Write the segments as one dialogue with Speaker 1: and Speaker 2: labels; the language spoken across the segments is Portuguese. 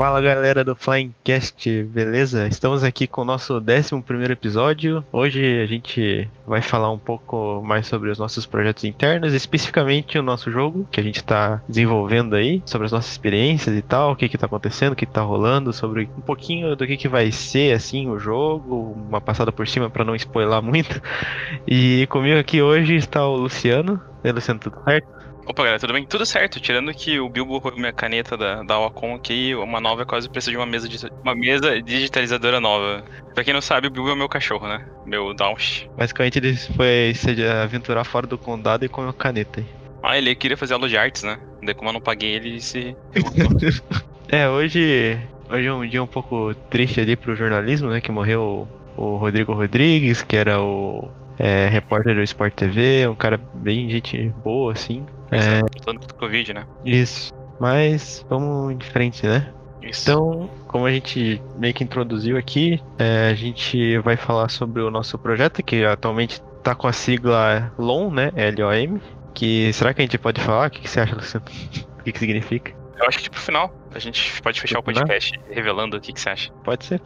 Speaker 1: Fala galera do Flyingcast, beleza? Estamos aqui com o nosso 11º episódio. Hoje a gente vai falar um pouco mais sobre os nossos projetos internos, especificamente o nosso jogo que a gente está desenvolvendo aí, sobre as nossas experiências e tal, o que está acontecendo, o que está rolando, sobre um pouquinho do que vai ser assim o jogo, uma passada por cima para não spoiler muito. E comigo aqui hoje está o Luciano. E aí, Luciano, tudo certo?
Speaker 2: Opa, galera, tudo bem? Tudo certo, tirando que o Bilbo roubou minha caneta da Wacom aqui, uma nova quase precisa de uma mesa digitalizadora nova. Pra quem não sabe, o Bilbo é o meu cachorro, né? Meu Daunch.
Speaker 1: Basicamente ele foi se aventurar fora do condado e com a caneta aí.
Speaker 2: Ah, ele queria fazer aula de artes, né? Daí como eu não paguei, ele se...
Speaker 1: Hoje é um dia um pouco triste ali pro jornalismo, né? Que morreu o Rodrigo Rodrigues, que era o repórter do Sport TV, um cara bem gente boa, assim.
Speaker 2: Tanto do Covid, né?
Speaker 1: Isso. Mas vamos em frente, né?
Speaker 2: Isso.
Speaker 1: Então, como a gente meio que introduziu aqui, a gente vai falar sobre o nosso projeto, que atualmente tá com a sigla LOM, né? LOM. Que será que a gente pode falar? O que você acha, Luciano? O que significa?
Speaker 2: Eu acho que pro final a gente pode fechar o podcast revelando o que você acha.
Speaker 1: Pode ser.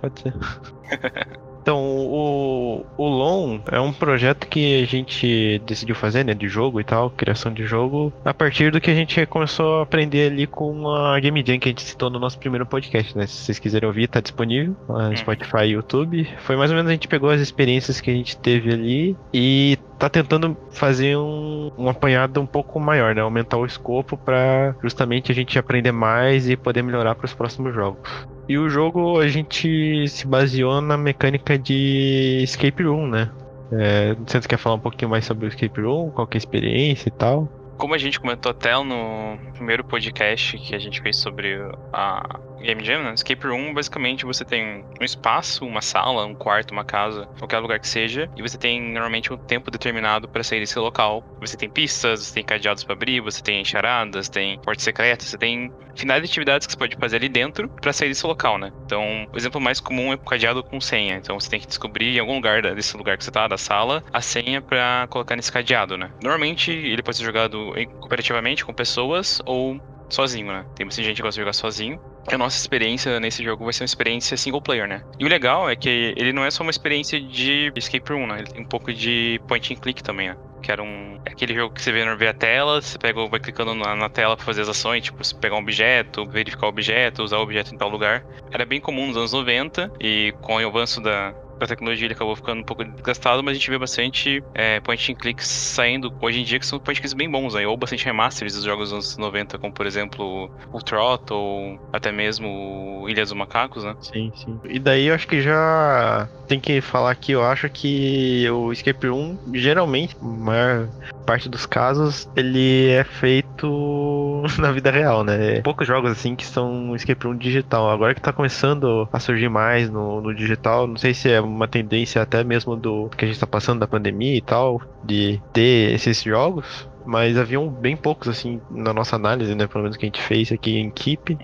Speaker 1: Então, o LOM é um projeto que a gente decidiu fazer, né, de jogo e tal, criação de jogo, a partir do que a gente começou a aprender ali com a Game Jam que a gente citou no nosso primeiro podcast, né? Se vocês quiserem ouvir, tá disponível no Spotify e YouTube. Foi mais ou menos a gente pegou as experiências que a gente teve ali e tá tentando fazer um apanhado um pouco maior, né? Aumentar o escopo para justamente a gente aprender mais e poder melhorar para os próximos jogos. E o jogo a gente se baseou na mecânica de Escape Room, né? Não sei se você quer falar um pouquinho mais sobre o Escape Room, qual que é a experiência e tal.
Speaker 2: Como a gente comentou até no primeiro podcast que a gente fez sobre a Game Jam, né? Escape Room, basicamente você tem um espaço, uma sala, um quarto, uma casa, qualquer lugar que seja, e você tem normalmente um tempo determinado para sair desse local. Você tem pistas, você tem cadeados para abrir, você tem charadas, tem portas secretas, você tem finais de atividades que você pode fazer ali dentro para sair desse local, né? Então, o exemplo mais comum é o cadeado com senha. Então, você tem que descobrir em algum lugar desse lugar que você tá, da sala, a senha para colocar nesse cadeado, né? Normalmente, ele pode ser jogado cooperativamente com pessoas ou sozinho, né? Tem muita gente que gosta de jogar sozinho. E a nossa experiência nesse jogo vai ser uma experiência single player, né? E o legal é que ele não é só uma experiência de escape room, né? Ele tem um pouco de point and click também, né? Que era aquele jogo que você vê a tela, você vai clicando na tela pra fazer as ações, tipo, você pegar um objeto, verificar o objeto, usar o objeto em tal lugar. Era bem comum nos anos 90 e com o avanço da tecnologia ele acabou ficando um pouco desgastado, mas a gente vê bastante point and clicks saindo hoje em dia, que são point and clicks bem bons, né? Ou bastante remasters dos jogos dos anos 90, como por exemplo o Trot, ou até mesmo Ilhas dos Macacos, né?
Speaker 1: Sim. E daí eu acho que já tem que falar aqui, eu acho que o Escape Room, geralmente, a maior parte dos casos, ele é feito na vida real, né? Poucos jogos assim que são Escape Room digital. Agora que tá começando a surgir mais no digital, não sei se é uma tendência até mesmo do que a gente tá passando da pandemia e tal, de ter esses jogos. Mas haviam bem poucos, assim, na nossa análise, né? Pelo menos que a gente fez aqui em Keep,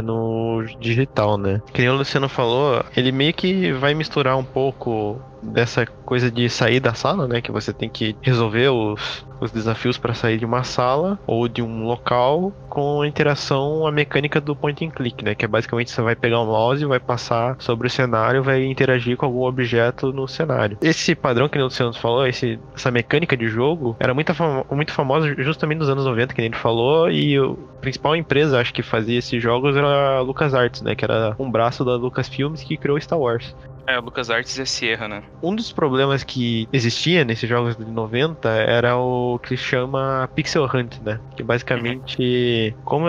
Speaker 1: no digital, né? Que nem o Luciano falou, ele meio que vai misturar um pouco dessa coisa de sair da sala, né? Que você tem que resolver os desafios para sair de uma sala ou de um local com a interação, a mecânica do point and click, né? Que é basicamente você vai pegar o mouse, vai passar sobre o cenário, vai interagir com algum objeto no cenário. Esse padrão que o Luciano falou, essa mecânica de jogo, era muito famosa justamente nos anos 90, que a gente falou, e a principal empresa, acho que fazia esses jogos era a LucasArts, né? Que era um braço da Lucasfilms que criou Star Wars.
Speaker 2: O LucasArts e a Sierra, né?
Speaker 1: Um dos problemas que existia nesses jogos de 90 era o que se chama Pixel Hunt, né? Que basicamente, como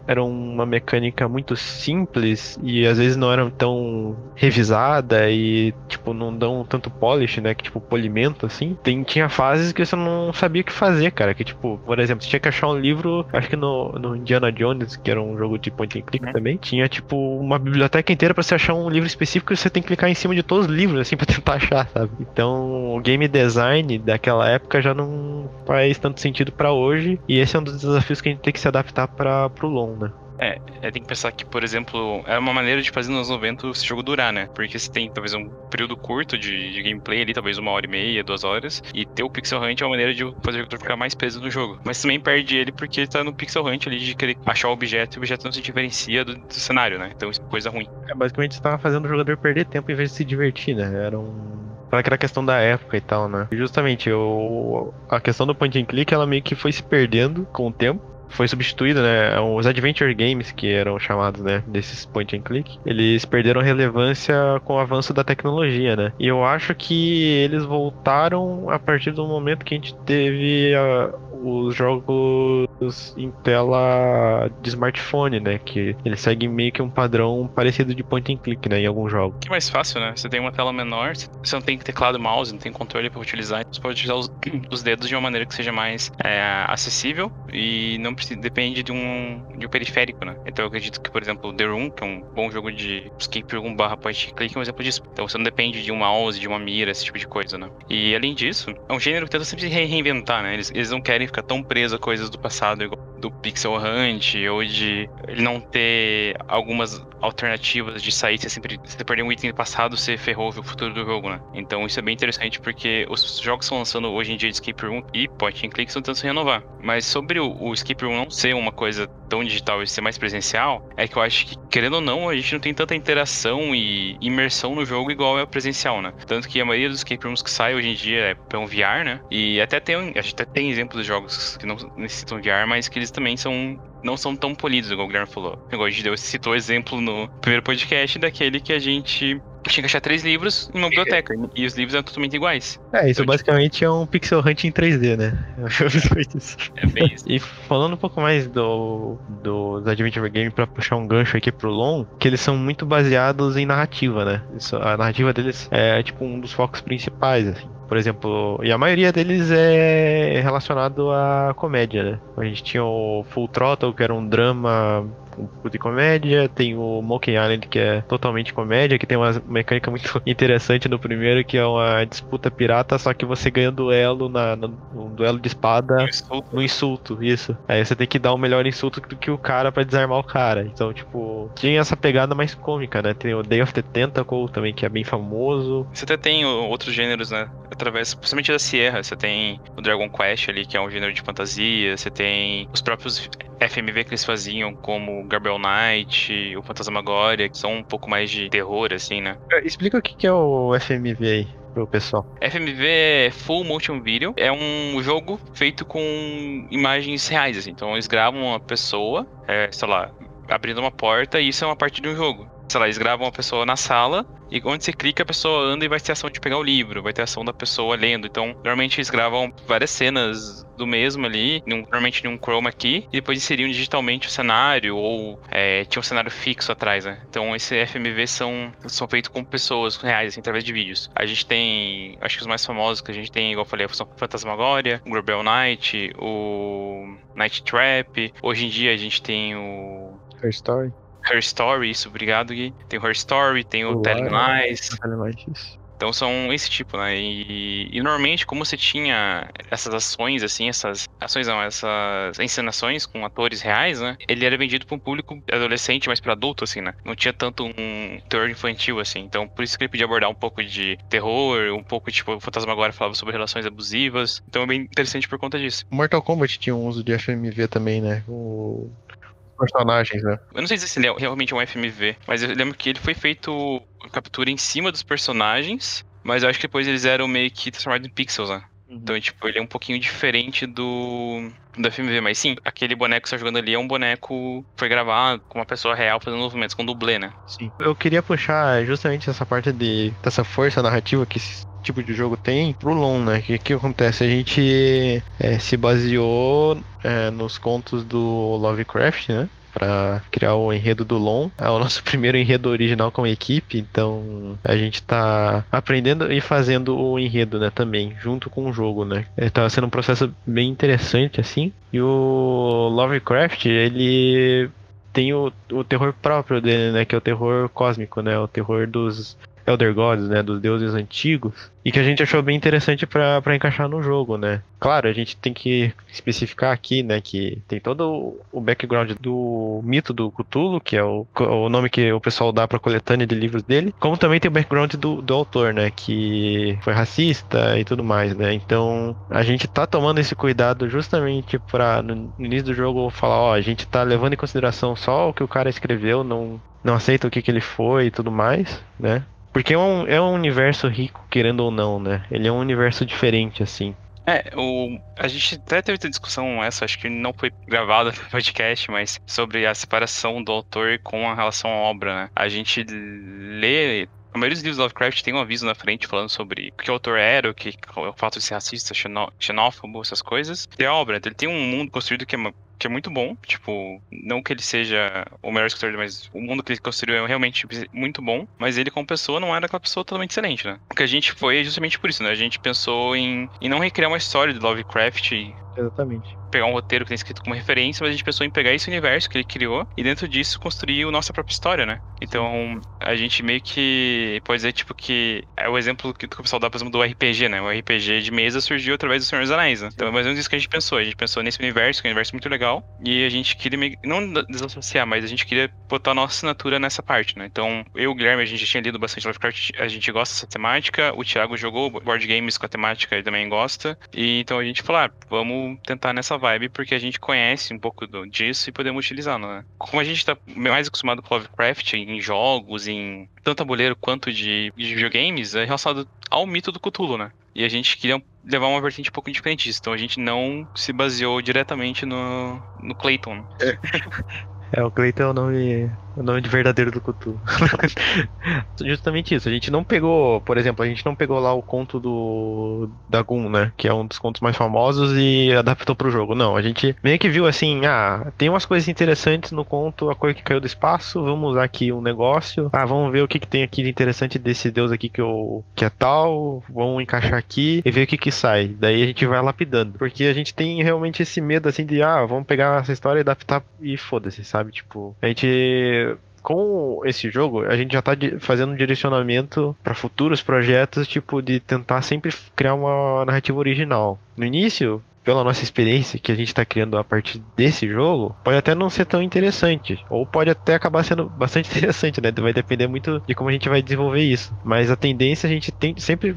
Speaker 1: era uma mecânica muito simples e às vezes não era tão revisada e, tipo, não dão tanto polish, né? Que, tipo, polimento, assim. Tinha fases que você não sabia o que fazer, cara. Que, tipo, por exemplo, você tinha que achar um livro, acho que no Indiana Jones, que era um jogo de point and click também, tinha, tipo, uma biblioteca inteira pra você achar um livro específico e você tem que clicar em cima de todos os livros, assim, pra tentar achar, sabe? Então, o game design daquela época já não faz tanto sentido pra hoje, e esse é um dos desafios que a gente tem que se adaptar pro LoL, né?
Speaker 2: Tem que pensar que, por exemplo, é uma maneira de fazer nos 90 esse jogo durar, né? Porque você tem talvez um período curto de gameplay ali, talvez 1h30, 2 horas, e ter o Pixel Hunt é uma maneira de fazer o jogador ficar mais preso no jogo. Mas também perde ele porque tá no Pixel Hunt ali de querer achar o objeto e o objeto não se diferencia do cenário, né? Então isso é coisa ruim.
Speaker 1: Basicamente você tava fazendo o jogador perder tempo em vez de se divertir, né? Aquela questão da época e tal, né? E justamente, a questão do point and click, ela meio que foi se perdendo com o tempo. Foi substituída, né? Os adventure games, que eram chamados, né, desses point and click, eles perderam relevância com o avanço da tecnologia, né? E eu acho que eles voltaram a partir do momento que a gente teve os jogos em tela de smartphone, né? Que eles seguem meio que um padrão parecido de point and click, né? Em alguns jogos.
Speaker 2: Que é mais fácil, né? Você tem uma tela menor, você não tem teclado e mouse, não tem controle para utilizar. Você pode utilizar os dedos de uma maneira que seja mais acessível e não depende de um periférico, né? Então eu acredito que, por exemplo, The Room, que é um bom jogo de escape room / point and click, é um exemplo disso. Então você não depende de um mouse, de uma mira, esse tipo de coisa, né? E além disso, é um gênero que tenta sempre se reinventar, né? Eles não querem ficar tão presos a coisas do passado, igual do Pixel Hunt, ou de ele não ter algumas alternativas de sair, você perder um item do passado, você ferrou o futuro do jogo, né? Então isso é bem interessante porque os jogos que estão lançando hoje em dia de escape room e point and click estão tentando se renovar. Mas sobre o escape room não ser uma coisa tão digital e ser mais presencial, é que eu acho que, querendo ou não, a gente não tem tanta interação e imersão no jogo igual é o presencial, né? Tanto que a maioria dos escape rooms que saem hoje em dia é para um VR, né? E a gente até tem exemplos de jogos que não necessitam VR, mas que eles também não são tão polidos, igual o Guilherme falou. Igual a gente citou exemplo no primeiro podcast daquele que a gente tinha que achar 3 livros em uma biblioteca, e os livros eram totalmente iguais.
Speaker 1: Isso então, basicamente é um Pixel Hunt em 3D, né?
Speaker 2: É bem isso.
Speaker 1: E falando um pouco mais dos Adventure Game, pra puxar um gancho aqui pro LoL, que eles são muito baseados em narrativa, né? A narrativa deles é tipo um dos focos principais, assim. Por exemplo, e a maioria deles é relacionado à comédia, né? A gente tinha o Full Throttle, que era um drama de comédia, tem o Monkey Island, que é totalmente comédia, que tem uma mecânica muito interessante no primeiro, que é uma disputa pirata, só que você ganha um duelo um duelo de espada no insulto, isso. Aí você tem que dar o melhor insulto do que o cara pra desarmar o cara. Então, tipo, tinha essa pegada mais cômica, né? Tem o Day of the Tentacle também, que é bem famoso.
Speaker 2: Você até tem outros gêneros, né? Através, principalmente da Sierra, você tem o Dragon Quest ali, que é um gênero de fantasia, você tem os próprios FMV que eles faziam, como Gabriel Knight, o Fantasmagoria, que são um pouco mais de terror, assim, né?
Speaker 1: Explica o que é o FMV aí pro pessoal.
Speaker 2: FMV é Full Motion Video, é um jogo feito com imagens reais, assim. Então eles gravam uma pessoa, sei lá, abrindo uma porta, e isso é uma parte de um jogo. Sei lá, eles gravam uma pessoa na sala, e onde você clica, a pessoa anda e vai ter ação de pegar o livro, vai ter ação da pessoa lendo. Então, normalmente eles gravam várias cenas do mesmo ali, normalmente num chroma key, e depois inseriam digitalmente o cenário, ou tinha um cenário fixo atrás, né? Então, esses FMV são feitos com pessoas reais, assim, através de vídeos. A gente tem, acho que os mais famosos que a gente tem, igual eu falei, são Fantasmagoria, o Gabriel Knight, o Night Trap. Hoje em dia a gente tem o
Speaker 1: Her Story.
Speaker 2: Her Story, isso, obrigado, Gui. Tem o Her Story, tem o Telling Lies. Então são esse tipo, né? E normalmente, como você tinha essas ações, assim, essas encenações com atores reais, né? Ele era vendido para um público adolescente, mas para adulto, assim, né? Não tinha tanto um terror infantil, assim. Então, por isso que ele podia abordar um pouco de terror, um pouco, tipo, o Fantasmagoria falava sobre relações abusivas. Então é bem interessante por conta disso.
Speaker 1: Mortal Kombat tinha um uso de FMV também, né? Personagens, né?
Speaker 2: Eu não sei se ele realmente é um FMV, mas eu lembro que ele foi feito captura em cima dos personagens, mas eu acho que depois eles eram meio que transformados em pixels, né? Então, tipo, ele é um pouquinho diferente do FMV, mas sim, aquele boneco que você tá jogando ali é um boneco que foi gravado com uma pessoa real fazendo movimentos, com dublê, né?
Speaker 1: Sim. Eu queria puxar justamente essa parte dessa força narrativa que esse tipo de jogo tem pro LoL, né? O que acontece? A gente se baseou nos contos do Lovecraft, né? Pra criar o enredo do LoL. É o nosso primeiro enredo original com a equipe, então a gente tá aprendendo e fazendo o enredo, né, também, junto com o jogo, né. Tá sendo um processo bem interessante, assim. E o Lovecraft, ele tem o terror próprio dele, né, que é o terror cósmico, né, o terror dos Elder Gods, né, dos deuses antigos, e que a gente achou bem interessante pra encaixar no jogo, né? Claro, a gente tem que especificar aqui, né, que tem todo o background do mito do Cthulhu, que é o nome que o pessoal dá pra coletânea de livros dele, como também tem o background do autor, né, que foi racista e tudo mais, né? Então, a gente tá tomando esse cuidado justamente pra, no início do jogo, falar, ó, a gente tá levando em consideração só o que o cara escreveu, não aceita o que ele foi e tudo mais, né? Porque é um universo rico, querendo ou não, né? Ele é um universo diferente, assim.
Speaker 2: A gente até teve essa discussão, acho que não foi gravada no podcast, mas sobre a separação do autor com a relação à obra, né? A gente lê. A maioria dos livros do Lovecraft tem um aviso na frente falando sobre o que o autor era, o fato de ser racista, xenófobo, essas coisas. E a obra, ele tem um mundo construído que é muito bom, tipo, não que ele seja o melhor escritor, mas o mundo que ele construiu é realmente muito bom, mas ele como pessoa não era aquela pessoa totalmente excelente, né? O que a gente foi é justamente por isso, né? A gente pensou em não recriar uma história do Lovecraft,
Speaker 1: Exatamente.
Speaker 2: pegar um roteiro que tem escrito como referência, mas a gente pensou em pegar esse universo que ele criou e dentro disso construir a nossa própria história, né? Então, a gente meio que pode dizer, tipo, que é o exemplo que o pessoal dá, por exemplo, do RPG, né? O RPG de mesa surgiu através do Senhor dos Anéis, né? Então é mais ou menos isso que a gente pensou. A gente pensou nesse universo, que é um universo muito legal, e a gente queria não desassociar, mas a gente queria botar a nossa assinatura nessa parte, né? Então, eu e o Guilherme, a gente já tinha lido bastante Lovecraft, a gente gosta dessa temática, o Thiago jogou board games com a temática, ele também gosta, e então a gente falou, vamos tentar nessa vibe, porque a gente conhece um pouco disso e podemos utilizá-lo, né? Como a gente tá mais acostumado com Lovecraft em jogos, em tanto tabuleiro quanto de videogames, é relacionado ao mito do Cthulhu, né? E a gente queria levar uma vertente um pouco diferente disso, então a gente não se baseou diretamente no Clayton.
Speaker 1: O Clayton é o nome de verdadeiro do Cthulhu. Justamente isso. A gente não pegou, por exemplo, a gente não pegou lá o conto do Dagon, né? Que é um dos contos mais famosos e adaptou pro jogo. Não, a gente meio que viu assim, tem umas coisas interessantes no conto, a coisa que caiu do espaço, vamos usar aqui um negócio. Vamos ver o que tem aqui de interessante desse deus aqui que é tal, vamos encaixar aqui e ver o que sai. Daí a gente vai lapidando. Porque a gente tem realmente esse medo assim de, vamos pegar essa história e adaptar e foda-se, sabe? Tipo, a gente com esse jogo, a gente já tá fazendo um direcionamento para futuros projetos, tipo, de tentar sempre criar uma narrativa original. No início, pela nossa experiência que a gente tá criando a partir desse jogo, pode até não ser tão interessante, ou pode até acabar sendo bastante interessante, né? Vai depender muito de como a gente vai desenvolver isso. Mas a tendência a gente tem sempre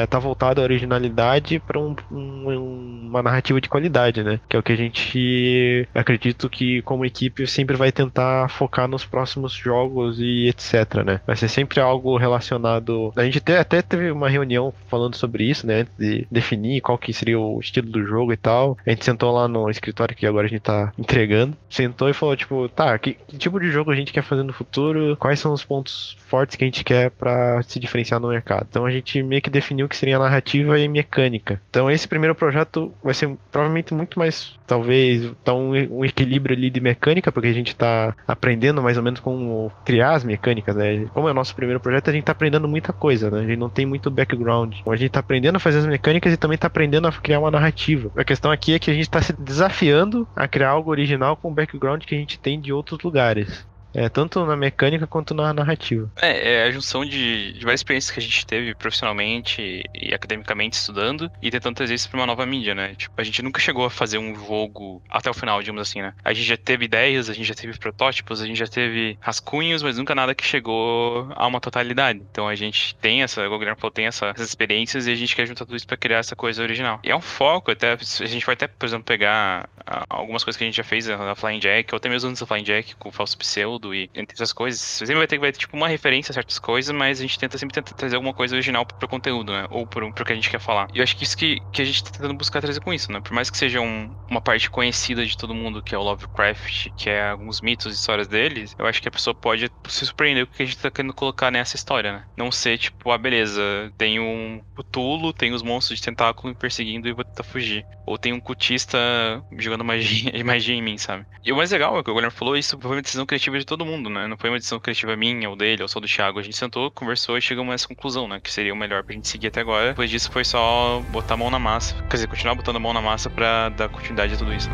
Speaker 1: tá voltado à originalidade para uma narrativa de qualidade, né? Que é o que a gente acredito que como equipe sempre vai tentar focar nos próximos jogos e etc, né? Vai ser sempre algo relacionado. A gente até teve uma reunião falando sobre isso, né? Antes de definir qual que seria o estilo do jogo e tal. A gente sentou lá no escritório que agora a gente tá entregando. Sentou e falou, tipo, que tipo de jogo a gente quer fazer no futuro? Quais são os pontos fortes que a gente quer pra se diferenciar no mercado? Então a gente meio que definiu que seria narrativa e mecânica. Então esse primeiro projeto vai ser provavelmente muito mais, talvez, um equilíbrio ali de mecânica, porque a gente tá aprendendo mais ou menos como criar as mecânicas, né? Como é o nosso primeiro projeto, a gente tá aprendendo muita coisa, né? A gente não tem muito background. Então a gente tá aprendendo a fazer as mecânicas e também tá aprendendo a criar uma narrativa. A questão aqui é que a gente está se desafiando a criar algo original com o background que a gente tem de outros lugares. Tanto na mecânica quanto na narrativa.
Speaker 2: É a junção de várias experiências que a gente teve profissionalmente e academicamente estudando e tentando trazer isso para uma nova mídia, né? Tipo, a gente nunca chegou a fazer um jogo até o final, digamos assim, né? A gente já teve ideias, a gente já teve protótipos, a gente já teve rascunhos, mas nunca nada que chegou a uma totalidade. Então a gente tem o Guilherme falou, tem essas experiências e a gente quer juntar tudo isso para criar essa coisa original. E é um foco, a gente vai até, por exemplo, pegar algumas coisas que a gente já fez na Flying Jack, ou até mesmo antes da Flying Jack, com o Falso Pseudo e entre essas coisas, você sempre vai ter tipo uma referência a certas coisas, mas a gente sempre tenta trazer alguma coisa original pro conteúdo, né? Ou pro que a gente quer falar. E eu acho que isso que a gente tá tentando buscar trazer com isso, né? Por mais que seja uma parte conhecida de todo mundo, que é o Lovecraft, que é alguns mitos e histórias deles, eu acho que a pessoa pode se surpreender com o que a gente tá querendo colocar nessa história, né? Não ser tipo, beleza, tem um Cthulhu, tem os monstros de tentáculo me perseguindo e eu vou tentar fugir. Ou tem um cultista jogando magia em mim, sabe? E o mais legal é que o Guilherme falou, isso foi uma decisão criativa de todo mundo, né? Não foi uma decisão criativa minha, ou dele, ou só do Thiago. A gente sentou, conversou e chegamos a essa conclusão, né? Que seria o melhor pra gente seguir até agora. Depois disso foi só botar a mão na massa. Quer dizer, continuar botando a mão na massa pra dar continuidade a tudo isso.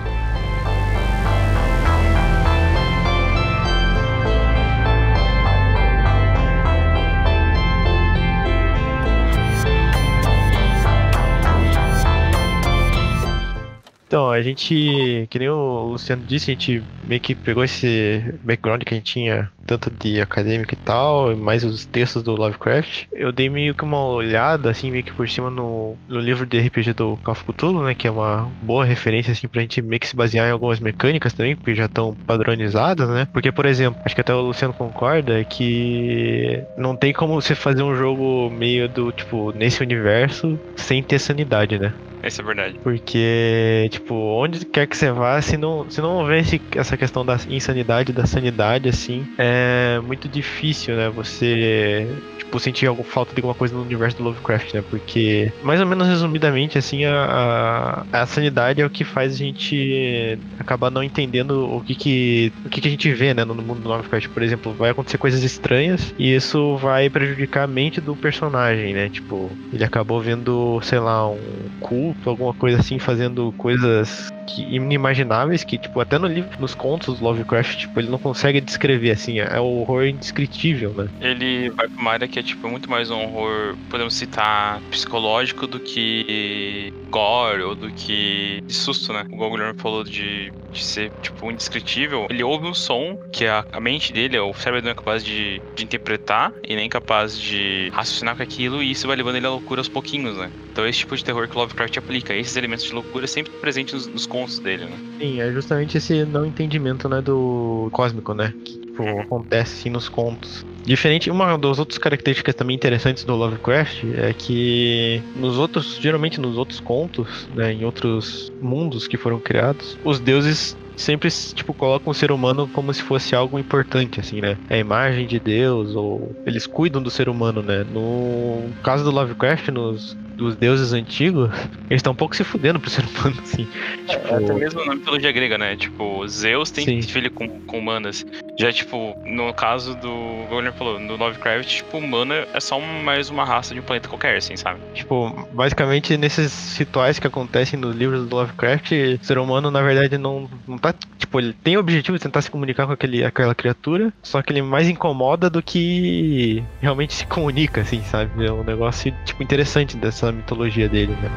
Speaker 1: Então, a gente, que nem o Luciano disse, a gente meio que pegou esse background que a gente tinha, tanto de acadêmico e tal, mais os textos do Lovecraft. Eu dei meio que uma olhada, assim, meio que por cima no livro de RPG do Call of Cthulhu, né, que é uma boa referência, assim, pra gente meio que se basear em algumas mecânicas também, porque já estão padronizadas, né. Porque, por exemplo, acho que até o Luciano concorda, é que não tem como você fazer um jogo meio do, tipo, nesse universo, sem ter sanidade, né.
Speaker 2: Isso é verdade.
Speaker 1: Porque, tipo, onde quer que você vá, se não houver essa questão da insanidade, da sanidade, assim, é muito difícil, né? Você, tipo, sentir falta de alguma coisa no universo do Lovecraft, né? Porque, mais ou menos resumidamente, assim, a sanidade é o que faz a gente acabar não entendendo o que a gente vê, né? No mundo do Lovecraft, por exemplo, vai acontecer coisas estranhas e isso vai prejudicar a mente do personagem, né? Tipo, ele acabou vendo, sei lá, um culto, alguma coisa assim, fazendo coisas inimagináveis que, tipo, até no livro, nos contos do Lovecraft, tipo, ele não consegue descrever, assim, é um horror indescritível, né?
Speaker 2: Ele vai pra uma área que é, tipo, muito mais um horror, podemos citar, psicológico do que gore ou do que de susto, né? O Guilherme falou de ser, tipo, indescritível. Ele ouve um som que a mente dele, o cérebro não é capaz de interpretar e nem capaz de raciocinar com aquilo, e isso vai levando ele à loucura aos pouquinhos, né? Então esse tipo de terror que o Lovecraft aplica, esses elementos de loucura sempre presentes nos contos dele, né?
Speaker 1: Sim, é justamente esse não entendimento, né, do cósmico, né? Que, tipo, acontece assim nos contos. Diferente, uma das outras características também interessantes do Lovecraft é que geralmente nos outros contos, né, em outros mundos que foram criados, os deuses sempre, tipo, colocam o ser humano como se fosse algo importante, assim, né? É a imagem de Deus, ou eles cuidam do ser humano, né? No caso do Lovecraft, dos deuses antigos, eles estão um pouco se fudendo pro ser humano, assim. Tipo,
Speaker 2: até mesmo na mitologia grega, né? Tipo, Zeus tem filho com humanas. Já, tipo, no caso do... Como o William falou, no Lovecraft, tipo, humana é só mais uma raça de um planeta qualquer, assim, sabe?
Speaker 1: Tipo, basicamente, nesses rituais que acontecem nos livros do Lovecraft, o ser humano, na verdade, não tá... Tipo, ele tem o objetivo de tentar se comunicar com aquela criatura, só que ele mais incomoda do que realmente se comunica, assim, sabe? É um negócio, tipo, interessante dessa mitologia dele, né?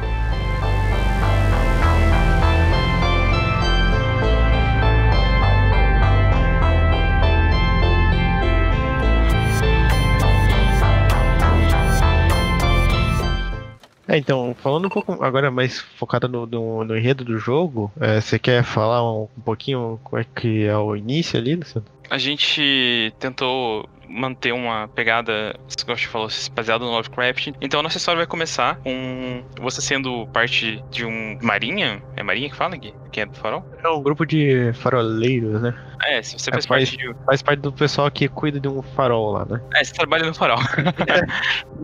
Speaker 1: Então, falando um pouco agora mais focado no enredo do jogo, você quer falar um pouquinho como é que é o início ali, Luciano?
Speaker 2: A gente tentou manter uma pegada, como a gente falou, baseada no Lovecraft. Então a nossa história vai começar com você sendo parte de um marinha. É marinha que fala aqui? Quem é do farol?
Speaker 1: É um grupo de faroleiros, né?
Speaker 2: Se você faz parte de...
Speaker 1: Faz parte do pessoal que cuida de um farol lá, né?
Speaker 2: Você trabalha no farol.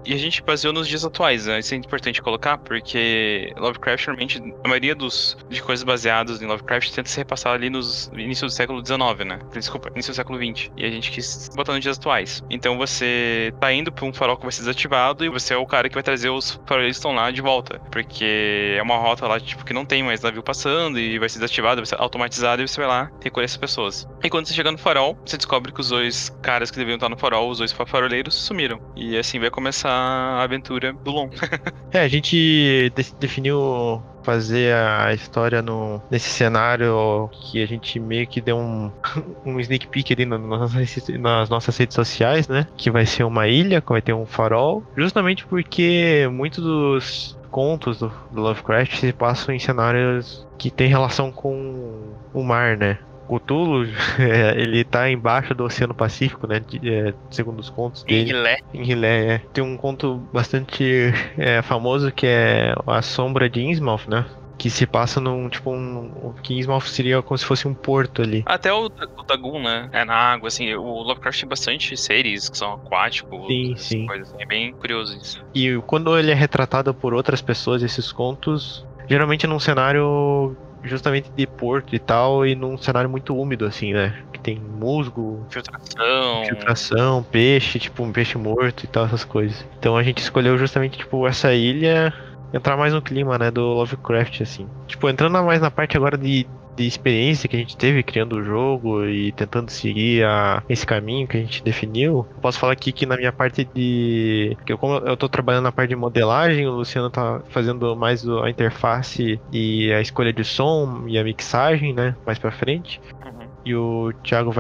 Speaker 2: E a gente baseou nos dias atuais, né? Isso é importante colocar, porque Lovecraft, realmente, a maioria de coisas baseadas em Lovecraft tenta ser repassada ali nos início do século XIX, né? Desculpa, início do século XX. E a gente quis botar nos dias atuais. Então você tá indo pra um farol que vai ser desativado e você é o cara que vai trazer os faroleiros que estão lá de volta. Porque é uma rota lá, tipo, que não tem mais navio passando e vai ser desativado, vai ser automatizado e você vai lá recolher essas pessoas. E quando você chega no farol, você descobre que os dois caras que deviam estar no farol, os dois faroleiros, sumiram. E assim vai começar a aventura do Lon.
Speaker 1: A gente definiu fazer a história nesse cenário que a gente meio que deu um sneak peek ali nas nossas redes sociais, né? Que vai ser uma ilha, que vai ter um farol. Justamente porque muitos dos contos do Lovecraft se passam em cenários que tem relação com o mar, né? Cthulhu, ele tá embaixo do Oceano Pacífico, né? Segundo os contos dele. Em Hilé, Tem um conto bastante famoso que é A Sombra de Innsmouth, né? Que se passa que Innsmouth seria como se fosse um porto ali.
Speaker 2: Até o Dagon, né? É na água, assim. O Lovecraft tem bastante seres que são aquáticos.
Speaker 1: Sim.
Speaker 2: Coisas. É bem curioso isso.
Speaker 1: E quando ele é retratado por outras pessoas, esses contos, geralmente num cenário justamente de porto e tal, e num cenário muito úmido, assim, né? Que tem musgo, infiltração, peixe, tipo um peixe morto e tal, essas coisas. Então a gente escolheu justamente, tipo, essa ilha, entrar mais no clima, né, do Lovecraft, assim. Tipo, entrando mais na parte agora de de experiência que a gente teve criando o jogo e tentando seguir esse caminho que a gente definiu, eu posso falar aqui que na minha parte como eu tô trabalhando na parte de modelagem, o Luciano tá fazendo mais a interface e a escolha de som e a mixagem, né, mais pra frente. E o Thiago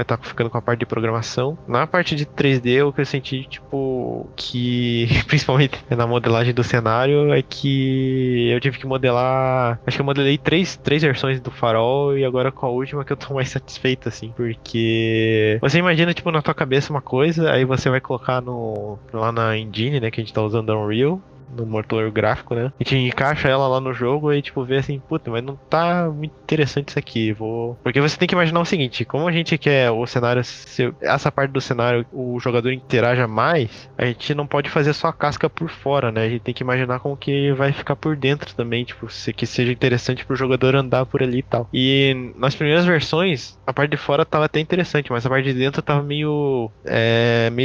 Speaker 1: tá ficando com a parte de programação. Na parte de 3D, o que eu senti, tipo, que principalmente na modelagem do cenário, é que eu tive que modelar. Acho que eu modelei três versões do farol e agora com a última que eu tô mais satisfeito, assim. Porque você imagina, tipo, na tua cabeça uma coisa, aí você vai colocar lá na engine, né, que a gente tá usando Unreal, no motor gráfico, né? A gente encaixa ela lá no jogo e, tipo, vê assim, puta, mas não tá muito interessante isso aqui, Porque você tem que imaginar o seguinte, como a gente quer o cenário, essa parte do cenário, o jogador interaja mais, a gente não pode fazer só a casca por fora, né? A gente tem que imaginar como que vai ficar por dentro também, tipo, que seja interessante pro jogador andar por ali e tal. E nas primeiras versões, a parte de fora tava até interessante, mas a parte de dentro tava meio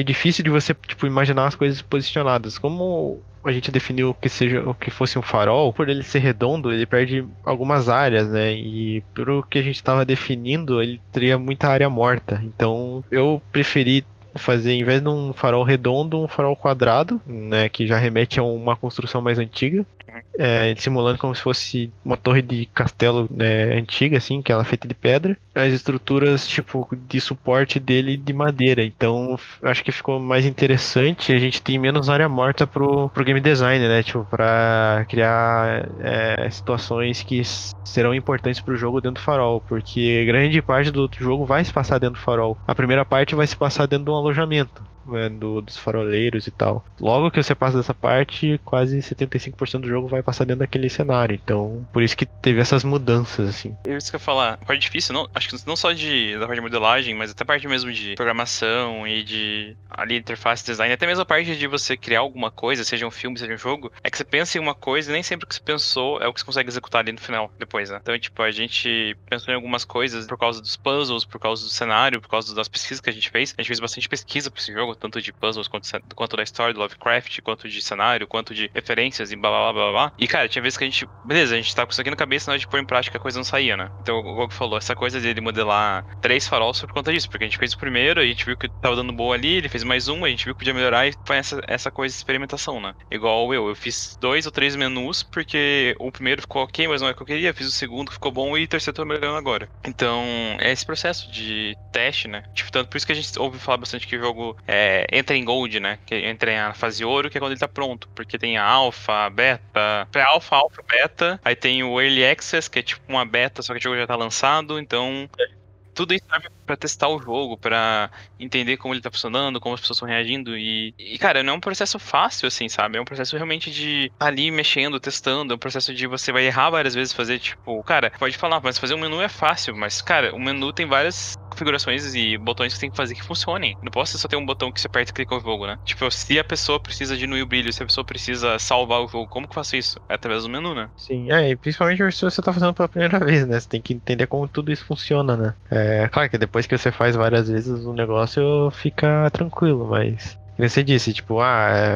Speaker 1: difícil de você, tipo, imaginar as coisas posicionadas. Como a gente definiu que fosse um farol, por ele ser redondo, ele perde algumas áreas, né? E pelo que a gente estava definindo, ele teria muita área morta. Então eu preferi fazer, em vez de um farol redondo, um farol quadrado, né? Que já remete a uma construção mais antiga. Simulando como se fosse uma torre de castelo, né, antiga, assim, que ela é feita de pedra. As estruturas, tipo, de suporte dele de madeira. Então, acho que ficou mais interessante. A gente tem menos área morta pro game design, né? Tipo, pra criar situações que serão importantes pro jogo dentro do farol. Porque grande parte do jogo vai se passar dentro do farol. A primeira parte vai se passar dentro de um alojamento, né, dos faroleiros e tal. Logo que você passa dessa parte, quase 75% do jogo vai passar dentro daquele cenário. Então, por isso que teve essas mudanças, assim.
Speaker 2: Isso que eu ia falar, a parte difícil, acho que não só da parte de modelagem, mas até a parte mesmo de programação e de ali interface design, até mesmo a parte de você criar alguma coisa, seja um filme, seja um jogo, é que você pensa em uma coisa e nem sempre o que você pensou é o que você consegue executar ali no final, depois, né? Então, tipo, a gente pensou em algumas coisas por causa dos puzzles, por causa do cenário, por causa das pesquisas que a gente fez. A gente fez bastante pesquisa pra esse jogo, tanto de puzzles quanto da história do Lovecraft, quanto de cenário, quanto de referências e blá blá blá blá blá. E cara, tinha vezes que a gente, beleza, a gente tá com isso aqui na cabeça, na hora de pôr em prática a coisa não saía, né? Então, o Gogo falou, essa coisa dele modelar 3 faróis foi por conta disso, porque a gente fez o primeiro, a gente viu que tava dando boa ali, ele fez mais um, a gente viu que podia melhorar e foi essa coisa de experimentação, né? Igual eu fiz 2 ou 3 menus, porque o primeiro ficou ok, mas não é o que eu queria, fiz o segundo, ficou bom e o terceiro tô melhorando agora. Então, é esse processo de teste, né? Tipo, tanto por isso que a gente ouve falar bastante que o jogo entra em Gold, né? Que entra em fase ouro, que é quando ele tá pronto. Porque tem a Alpha, Beta, pré-Alpha, Alpha, Beta. Aí tem o Early Access, que é tipo uma beta, só que o jogo já tá lançado. Então, tudo isso serve pra testar o jogo, pra entender como ele tá funcionando, como as pessoas estão reagindo. E, cara, não é um processo fácil, assim, sabe? É um processo realmente de ali mexendo, testando. É um processo de você vai errar várias vezes, fazer, tipo... Cara, pode falar, mas fazer um menu é fácil. Mas, cara, o menu tem várias configurações e botões que você tem que fazer que funcionem. Não posso só ter um botão que você aperta e clica no jogo, né? Tipo, se a pessoa precisa diminuir o brilho, se a pessoa precisa salvar o jogo, como que eu faço isso? É através do menu, né?
Speaker 1: Sim, e principalmente se você tá fazendo pela primeira vez, né? Você tem que entender como tudo isso funciona, né? Claro que depois que você faz várias vezes o negócio fica tranquilo, mas... Como você disse, tipo,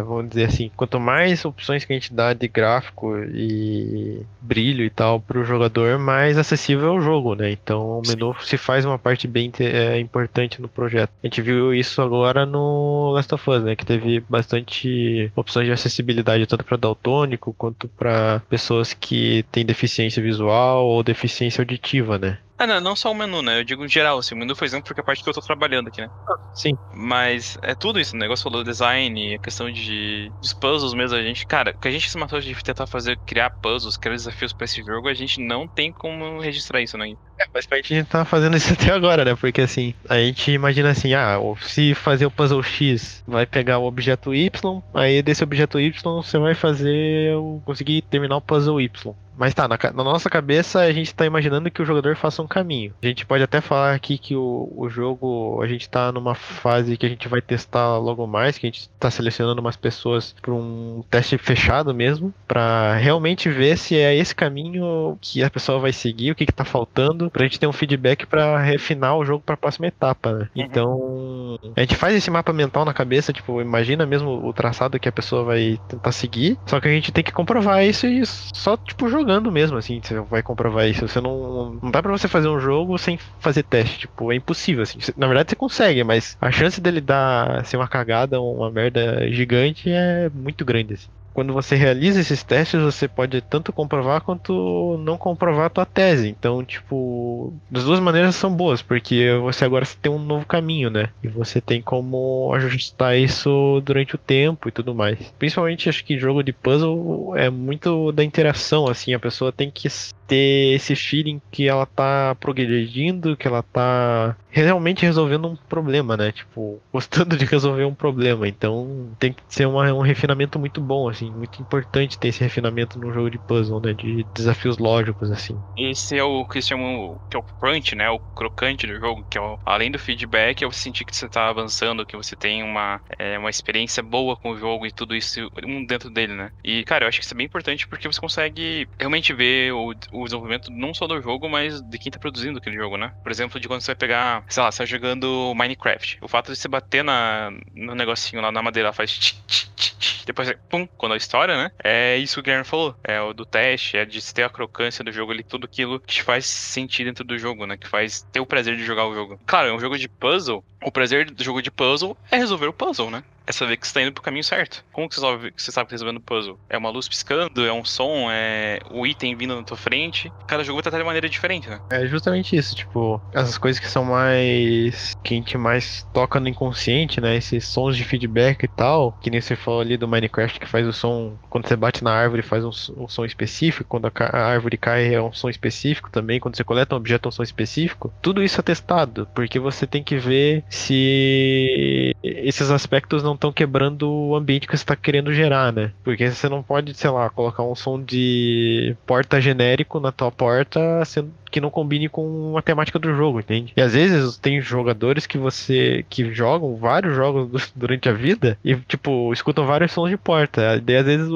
Speaker 1: vamos dizer assim, quanto mais opções que a gente dá de gráfico e brilho e tal pro jogador, mais acessível é o jogo, né? Então o menu se faz uma parte bem importante no projeto. A gente viu isso agora no Last of Us, né? Que teve bastante opções de acessibilidade, tanto para daltônico quanto para pessoas que têm deficiência visual ou deficiência auditiva, né?
Speaker 2: Não só o menu, né? Eu digo em geral, assim, o menu foi exemplo porque é a parte que eu tô trabalhando aqui, né?
Speaker 1: Sim.
Speaker 2: Mas é tudo isso, o negócio falou design, a questão dos puzzles mesmo, a gente, cara, o que a gente se matou de tentar criar puzzles, criar desafios pra esse jogo, a gente não tem como registrar isso, né?
Speaker 1: Basicamente a gente tá fazendo isso até agora, né? Porque assim, a gente imagina assim, se fazer o puzzle X vai pegar o objeto Y, aí desse objeto Y você vai conseguir terminar o puzzle Y. Mas tá, na nossa cabeça a gente tá imaginando que o jogador faça um caminho. A gente pode até falar aqui que o jogo, a gente tá numa fase que a gente vai testar logo mais, que a gente tá selecionando umas pessoas para um teste fechado mesmo, pra realmente ver se é esse caminho que a pessoa vai seguir, o que tá faltando, pra gente ter um feedback pra refinar o jogo pra próxima etapa, né? Então, a gente faz esse mapa mental na cabeça, tipo, imagina mesmo o traçado que a pessoa vai tentar seguir, só que a gente tem que comprovar isso e só, tipo, jogando. jogando mesmo, assim, você vai comprovar isso. Você não dá pra você fazer um jogo sem fazer teste, tipo, é impossível, assim. Na verdade você consegue, mas a chance dele dar, ser uma cagada, uma merda gigante é muito grande, assim. Quando você realiza esses testes, você pode tanto comprovar quanto não comprovar a tua tese. Então, tipo, das duas maneiras são boas, porque você agora tem um novo caminho, né? E você tem como ajustar isso durante o tempo e tudo mais. Principalmente, acho que jogo de puzzle é muito da interação, assim, a pessoa tem que ter esse feeling que ela tá progredindo, que ela tá realmente resolvendo um problema, né? Tipo, gostando de resolver um problema. Então, tem que ser um refinamento muito bom, assim, muito importante ter esse refinamento no jogo de puzzle, né? De desafios lógicos, assim.
Speaker 2: Esse é o que eles chamam, que é o crunch, né? O crocante do jogo, que é além do feedback, é você sentir que você tá avançando, que você tem uma experiência boa com o jogo e tudo isso dentro dele, né? E, cara, eu acho que isso é bem importante porque você consegue realmente ver o desenvolvimento não só do jogo, mas de quem tá produzindo aquele jogo, né? Por exemplo, de quando você vai pegar, sei lá, você tá jogando Minecraft. O fato de você bater no negocinho lá na madeira, ela faz depois, pum, quando a história, né? É isso que o Guilherme falou. É o do teste, é de ter a crocância do jogo ali, tudo aquilo que te faz sentir dentro do jogo, né? Que faz ter o prazer de jogar o jogo. Claro, é um jogo de puzzle. O prazer do jogo de puzzle é resolver o puzzle, né? É saber que você tá indo pro caminho certo. Como que você sabe que tá resolvendo o puzzle? É uma luz piscando, é um som, é o item vindo na tua frente. Cada jogo vai tratar de maneira diferente, né?
Speaker 1: É justamente isso, tipo, essas coisas que são mais. Que a gente mais toca no inconsciente, né? Esses sons de feedback e tal, que nem você falou ali do Minecraft que faz o som. Quando você bate na árvore faz um som específico, quando a árvore cai é um som específico também, quando você coleta um objeto é um som específico. Tudo isso é testado, porque você tem que ver se esses aspectos não estão quebrando o ambiente que você está querendo gerar, né? Porque você não pode, sei lá, colocar um som de porta genérico na tua porta, sendo que não combine com a temática do jogo, entende? E às vezes tem jogadores que jogam vários jogos durante a vida e, tipo, escutam vários sons de porta. Daí às vezes,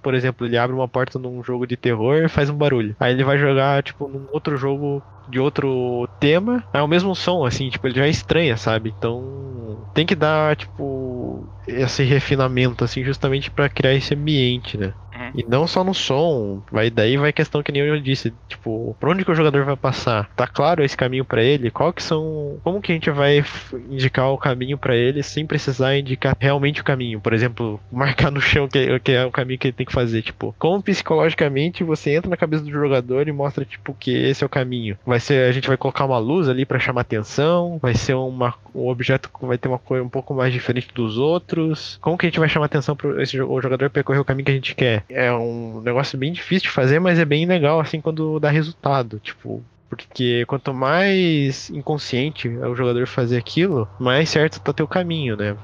Speaker 1: por exemplo, ele abre uma porta num jogo de terror e faz um barulho. Aí ele vai jogar, tipo, num outro jogo de outro tema, é o mesmo som, assim, tipo, ele já estranha, sabe? Então, tem que dar, tipo, esse refinamento, assim, justamente pra criar esse ambiente, né? E não só no som, daí vai questão que nem eu disse, tipo, pra onde que o jogador vai passar? Tá claro esse caminho pra ele? Como que a gente vai indicar o caminho pra ele sem precisar indicar realmente o caminho? Por exemplo, marcar no chão que é o caminho que ele tem que fazer, tipo, como psicologicamente você entra na cabeça do jogador e mostra, tipo, que esse é o caminho? A gente vai colocar uma luz ali pra chamar atenção, vai ser um objeto que vai ter uma cor um pouco mais diferente dos outros. Como que a gente vai chamar atenção para o jogador percorrer o caminho que a gente quer? É um negócio bem difícil de fazer, mas é bem legal assim quando dá resultado, tipo, porque quanto mais inconsciente é o jogador fazer aquilo, mais certo tá teu caminho, né?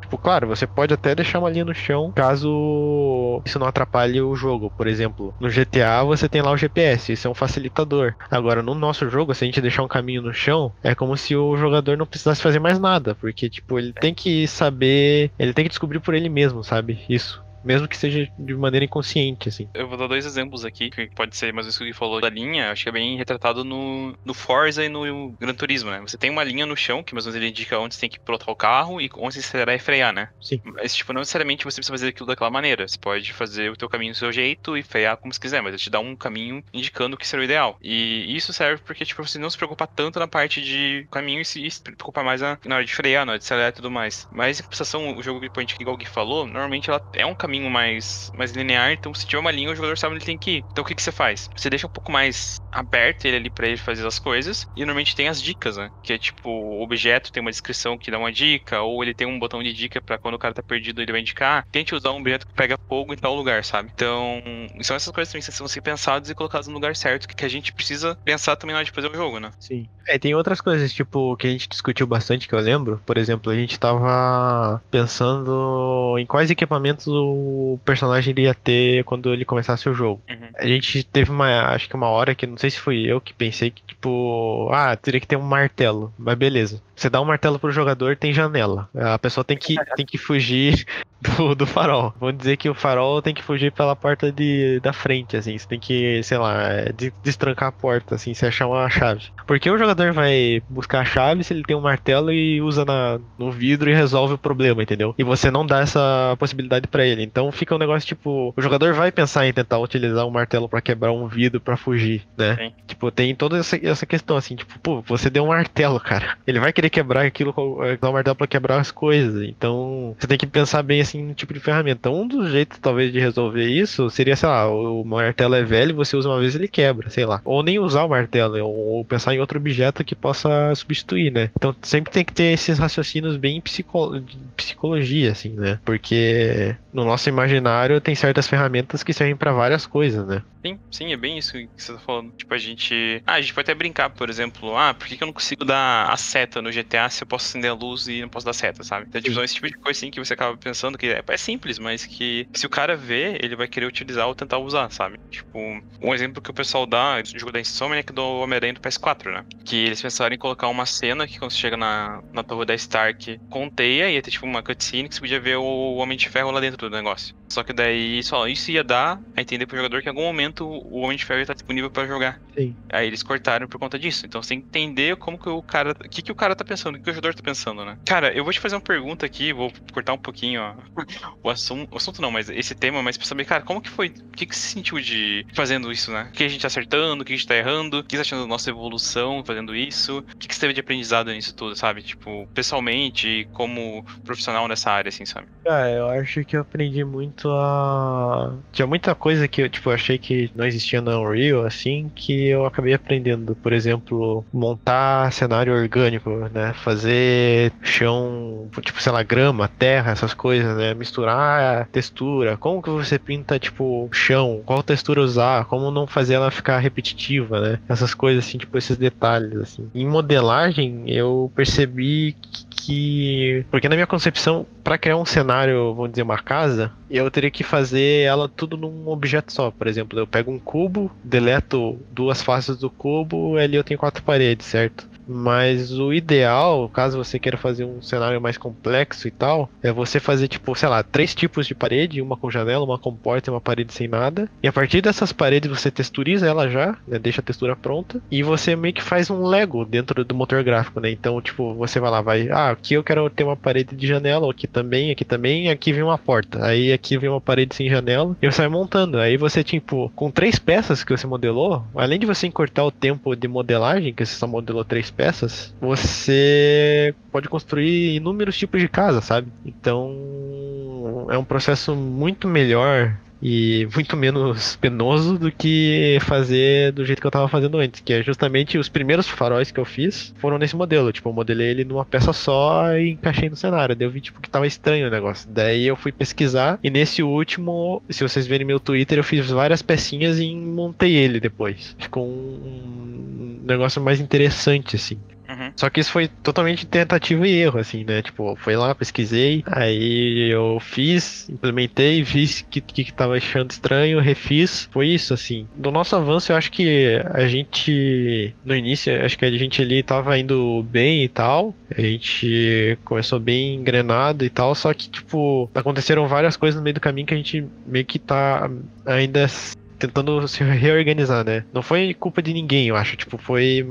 Speaker 1: Tipo, claro, você pode até deixar uma linha no chão caso isso não atrapalhe o jogo. Por exemplo, no GTA você tem lá o GPS, isso é um facilitador. Agora, no nosso jogo, se a gente deixar um caminho no chão, é como se o jogador não precisasse fazer mais nada, porque, tipo, ele tem que saber, ele tem que descobrir por ele mesmo, sabe? Isso. Mesmo que seja de maneira inconsciente, assim.
Speaker 2: Eu vou dar dois exemplos aqui, que pode ser mais ou menos o que ele falou da linha, acho que é bem retratado no Forza e no Gran Turismo, né? Você tem uma linha no chão, que mais ou menos ele indica onde você tem que pilotar o carro e onde você acelerar e frear, né?
Speaker 1: Sim.
Speaker 2: Mas, tipo, não necessariamente você precisa fazer aquilo daquela maneira. Você pode fazer o teu caminho do seu jeito e frear como você quiser, mas ele te dá um caminho indicando o que será o ideal. E isso serve porque, tipo, você não se preocupar tanto na parte de caminho e se preocupar mais na hora de frear, na hora de acelerar e tudo mais. Mas, em compensação, o jogo de point, igual o Gui falou, normalmente ela é um caminho mais linear, então se tiver uma linha, o jogador sabe onde ele tem que ir. Então o que você faz? Você deixa um pouco mais aberto ele ali pra ele fazer as coisas, e normalmente tem as dicas, né? Que é tipo, o objeto tem uma descrição que dá uma dica, ou ele tem um botão de dica pra quando o cara tá perdido, ele vai indicar, tente usar um objeto que pega fogo em tal lugar, sabe? Então, são essas coisas também que precisam ser pensadas e colocadas no lugar certo, que a gente precisa pensar também na hora de fazer o jogo, né?
Speaker 1: Sim. Tem outras coisas, tipo, que a gente discutiu bastante, que eu lembro. Por exemplo, a gente tava pensando em quais equipamentos o personagem iria ter quando ele começasse o jogo.
Speaker 2: Uhum.
Speaker 1: A gente teve acho que uma hora que, não sei se fui eu que pensei que, tipo, teria que ter um martelo. Mas beleza. Você dá um martelo pro jogador, tem janela. A pessoa tem que fugir do farol. Vamos dizer que o farol tem que fugir pela porta da frente, assim. Você tem que, sei lá, destrancar a porta, assim, se achar uma chave. Porque o jogador vai buscar a chave se ele tem um martelo e usa no vidro e resolve o problema, entendeu? E você não dá essa possibilidade pra ele. Então fica um negócio tipo, o jogador vai pensar em tentar utilizar um martelo pra quebrar um vidro pra fugir, né?
Speaker 2: Sim.
Speaker 1: Tipo, tem toda essa questão, assim, tipo, pô, você deu um martelo, cara. Ele vai querer quebrar aquilo, usar o martelo pra quebrar as coisas. Então, você tem que pensar bem, assim, no tipo de ferramenta. Então, um dos jeitos, talvez, de resolver isso seria, sei lá, o martelo é velho, você usa uma vez ele quebra, sei lá. Ou nem usar o martelo, ou pensar em outro objeto que possa substituir, né? Então, sempre tem que ter esses raciocínios bem de psicologia, assim, né? Porque no nosso imaginário tem certas ferramentas que servem pra várias coisas, né?
Speaker 2: Sim, é bem isso que você tá falando. Tipo, a gente pode até brincar, por exemplo, por que eu não consigo dar a seta no GTA se eu posso acender a luz e não posso dar seta, sabe? Então, tipo, são esse tipo de coisa assim que você acaba pensando que é simples, mas que se o cara vê, ele vai querer utilizar ou tentar usar, sabe? Tipo, um exemplo que o pessoal dá do jogo da Insomniac do Homem-Aranha do PS4, né? Que eles pensaram em colocar uma cena que quando você chega na torre da Stark com teia, ia ter tipo uma cutscene que você podia ver o Homem de Ferro lá dentro do negócio. Só que daí, isso ia dar a entender pro jogador que em algum momento o Homem de Ferro ia estar disponível pra jogar.
Speaker 1: Sim.
Speaker 2: Aí eles cortaram por conta disso. Então você tem que entender como que o cara. O que o cara tá pensando, o que o jogador tá pensando, né? Cara, eu vou te fazer uma pergunta aqui, vou cortar um pouquinho, ó, o assunto não, mas esse tema, mas pra saber, cara, como que foi? O que você sentiu de fazendo isso, né? O que a gente tá acertando, o que a gente tá errando, o que você tá achando da nossa evolução fazendo isso? O que você teve de aprendizado nisso tudo, sabe? Tipo, pessoalmente, como profissional nessa área, assim, sabe?
Speaker 1: Eu acho que eu aprendi muito a. Tinha muita coisa que eu, tipo, achei que não existia na Unreal, assim, que eu acabei aprendendo. Por exemplo, montar cenário orgânico, né? Fazer chão, tipo, sei lá, grama, terra, essas coisas, né? Misturar a textura. Como que você pinta, tipo, chão? Qual textura usar? Como não fazer ela ficar repetitiva, né? Essas coisas, assim, tipo, esses detalhes, assim. Em modelagem, eu percebi porque na minha concepção, para criar um cenário, vamos dizer, uma casa, eu teria que fazer ela tudo num objeto só. Por exemplo, eu pego um cubo, deleto duas faces do cubo, ali eu tenho quatro paredes, certo? Mas o ideal, caso você queira fazer um cenário mais complexo e tal, é você fazer, tipo, sei lá, três tipos de parede, uma com janela, uma com porta e uma parede sem nada. E a partir dessas paredes você texturiza ela já, né, deixa a textura pronta, e você meio que faz um Lego dentro do motor gráfico, né? Então, tipo, você vai lá, aqui eu quero ter uma parede de janela, aqui também, aqui vem uma porta. Aí aqui vem uma parede sem janela, e você vai montando. Aí você, tipo, com três peças que você modelou, além de você encurtar o tempo de modelagem, que você só modelou três peças, você pode construir inúmeros tipos de casa, sabe? Então é um processo muito melhor e muito menos penoso do que fazer do jeito que eu tava fazendo antes, que é justamente os primeiros faróis que eu fiz foram nesse modelo, tipo, eu modelei ele numa peça só e encaixei no cenário, daí eu vi, tipo, que tava estranho o negócio, daí eu fui pesquisar, e nesse último, se vocês verem meu Twitter, eu fiz várias pecinhas e montei ele depois, ficou um negócio mais interessante, assim. Só que isso foi totalmente tentativa e erro, assim, né? Tipo, foi lá, pesquisei, aí eu fiz, implementei, vi que tava achando estranho, refiz. Foi isso, assim. Do nosso avanço, eu acho que a gente, no início, acho que a gente ali tava indo bem e tal. A gente começou bem engrenado e tal, só que, tipo, aconteceram várias coisas no meio do caminho que a gente meio que tá ainda tentando se reorganizar, né? Não foi culpa de ninguém, eu acho. Tipo, foi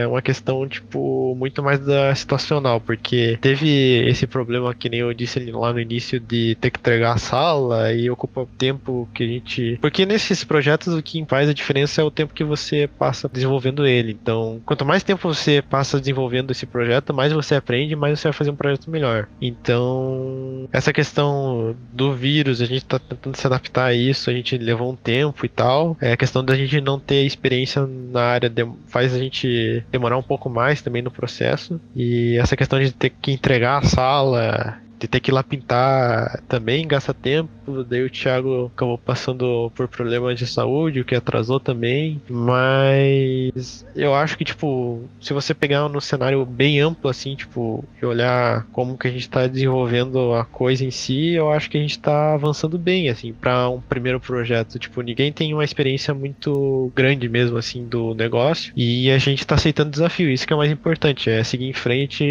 Speaker 1: uma questão, tipo, muito mais da situacional, porque teve esse problema que nem eu disse lá no início de ter que entregar a sala e ocupa o tempo que a gente... Porque nesses projetos o que faz a diferença é o tempo que você passa desenvolvendo ele. Então, quanto mais tempo você passa desenvolvendo esse projeto, mais você aprende, mais você vai fazer um projeto melhor. Então, essa questão do vírus, a gente tá tentando se adaptar a isso, a gente levou um tempo e tal. A questão da gente não ter experiência na área faz a gente demorar um pouco mais também no processo. E essa questão de ter que entregar a sala, de ter que ir lá pintar também gasta tempo. exemplo, daí o Thiago acabou passando por problemas de saúde, o que atrasou também, mas eu acho que, tipo, se você pegar no cenário bem amplo, assim, tipo, e olhar como que a gente tá desenvolvendo a coisa em si, eu acho que a gente tá avançando bem, assim, pra um primeiro projeto. Tipo, ninguém tem uma experiência muito grande mesmo, assim, do negócio, e a gente tá aceitando desafio, isso que é o mais importante, é seguir em frente,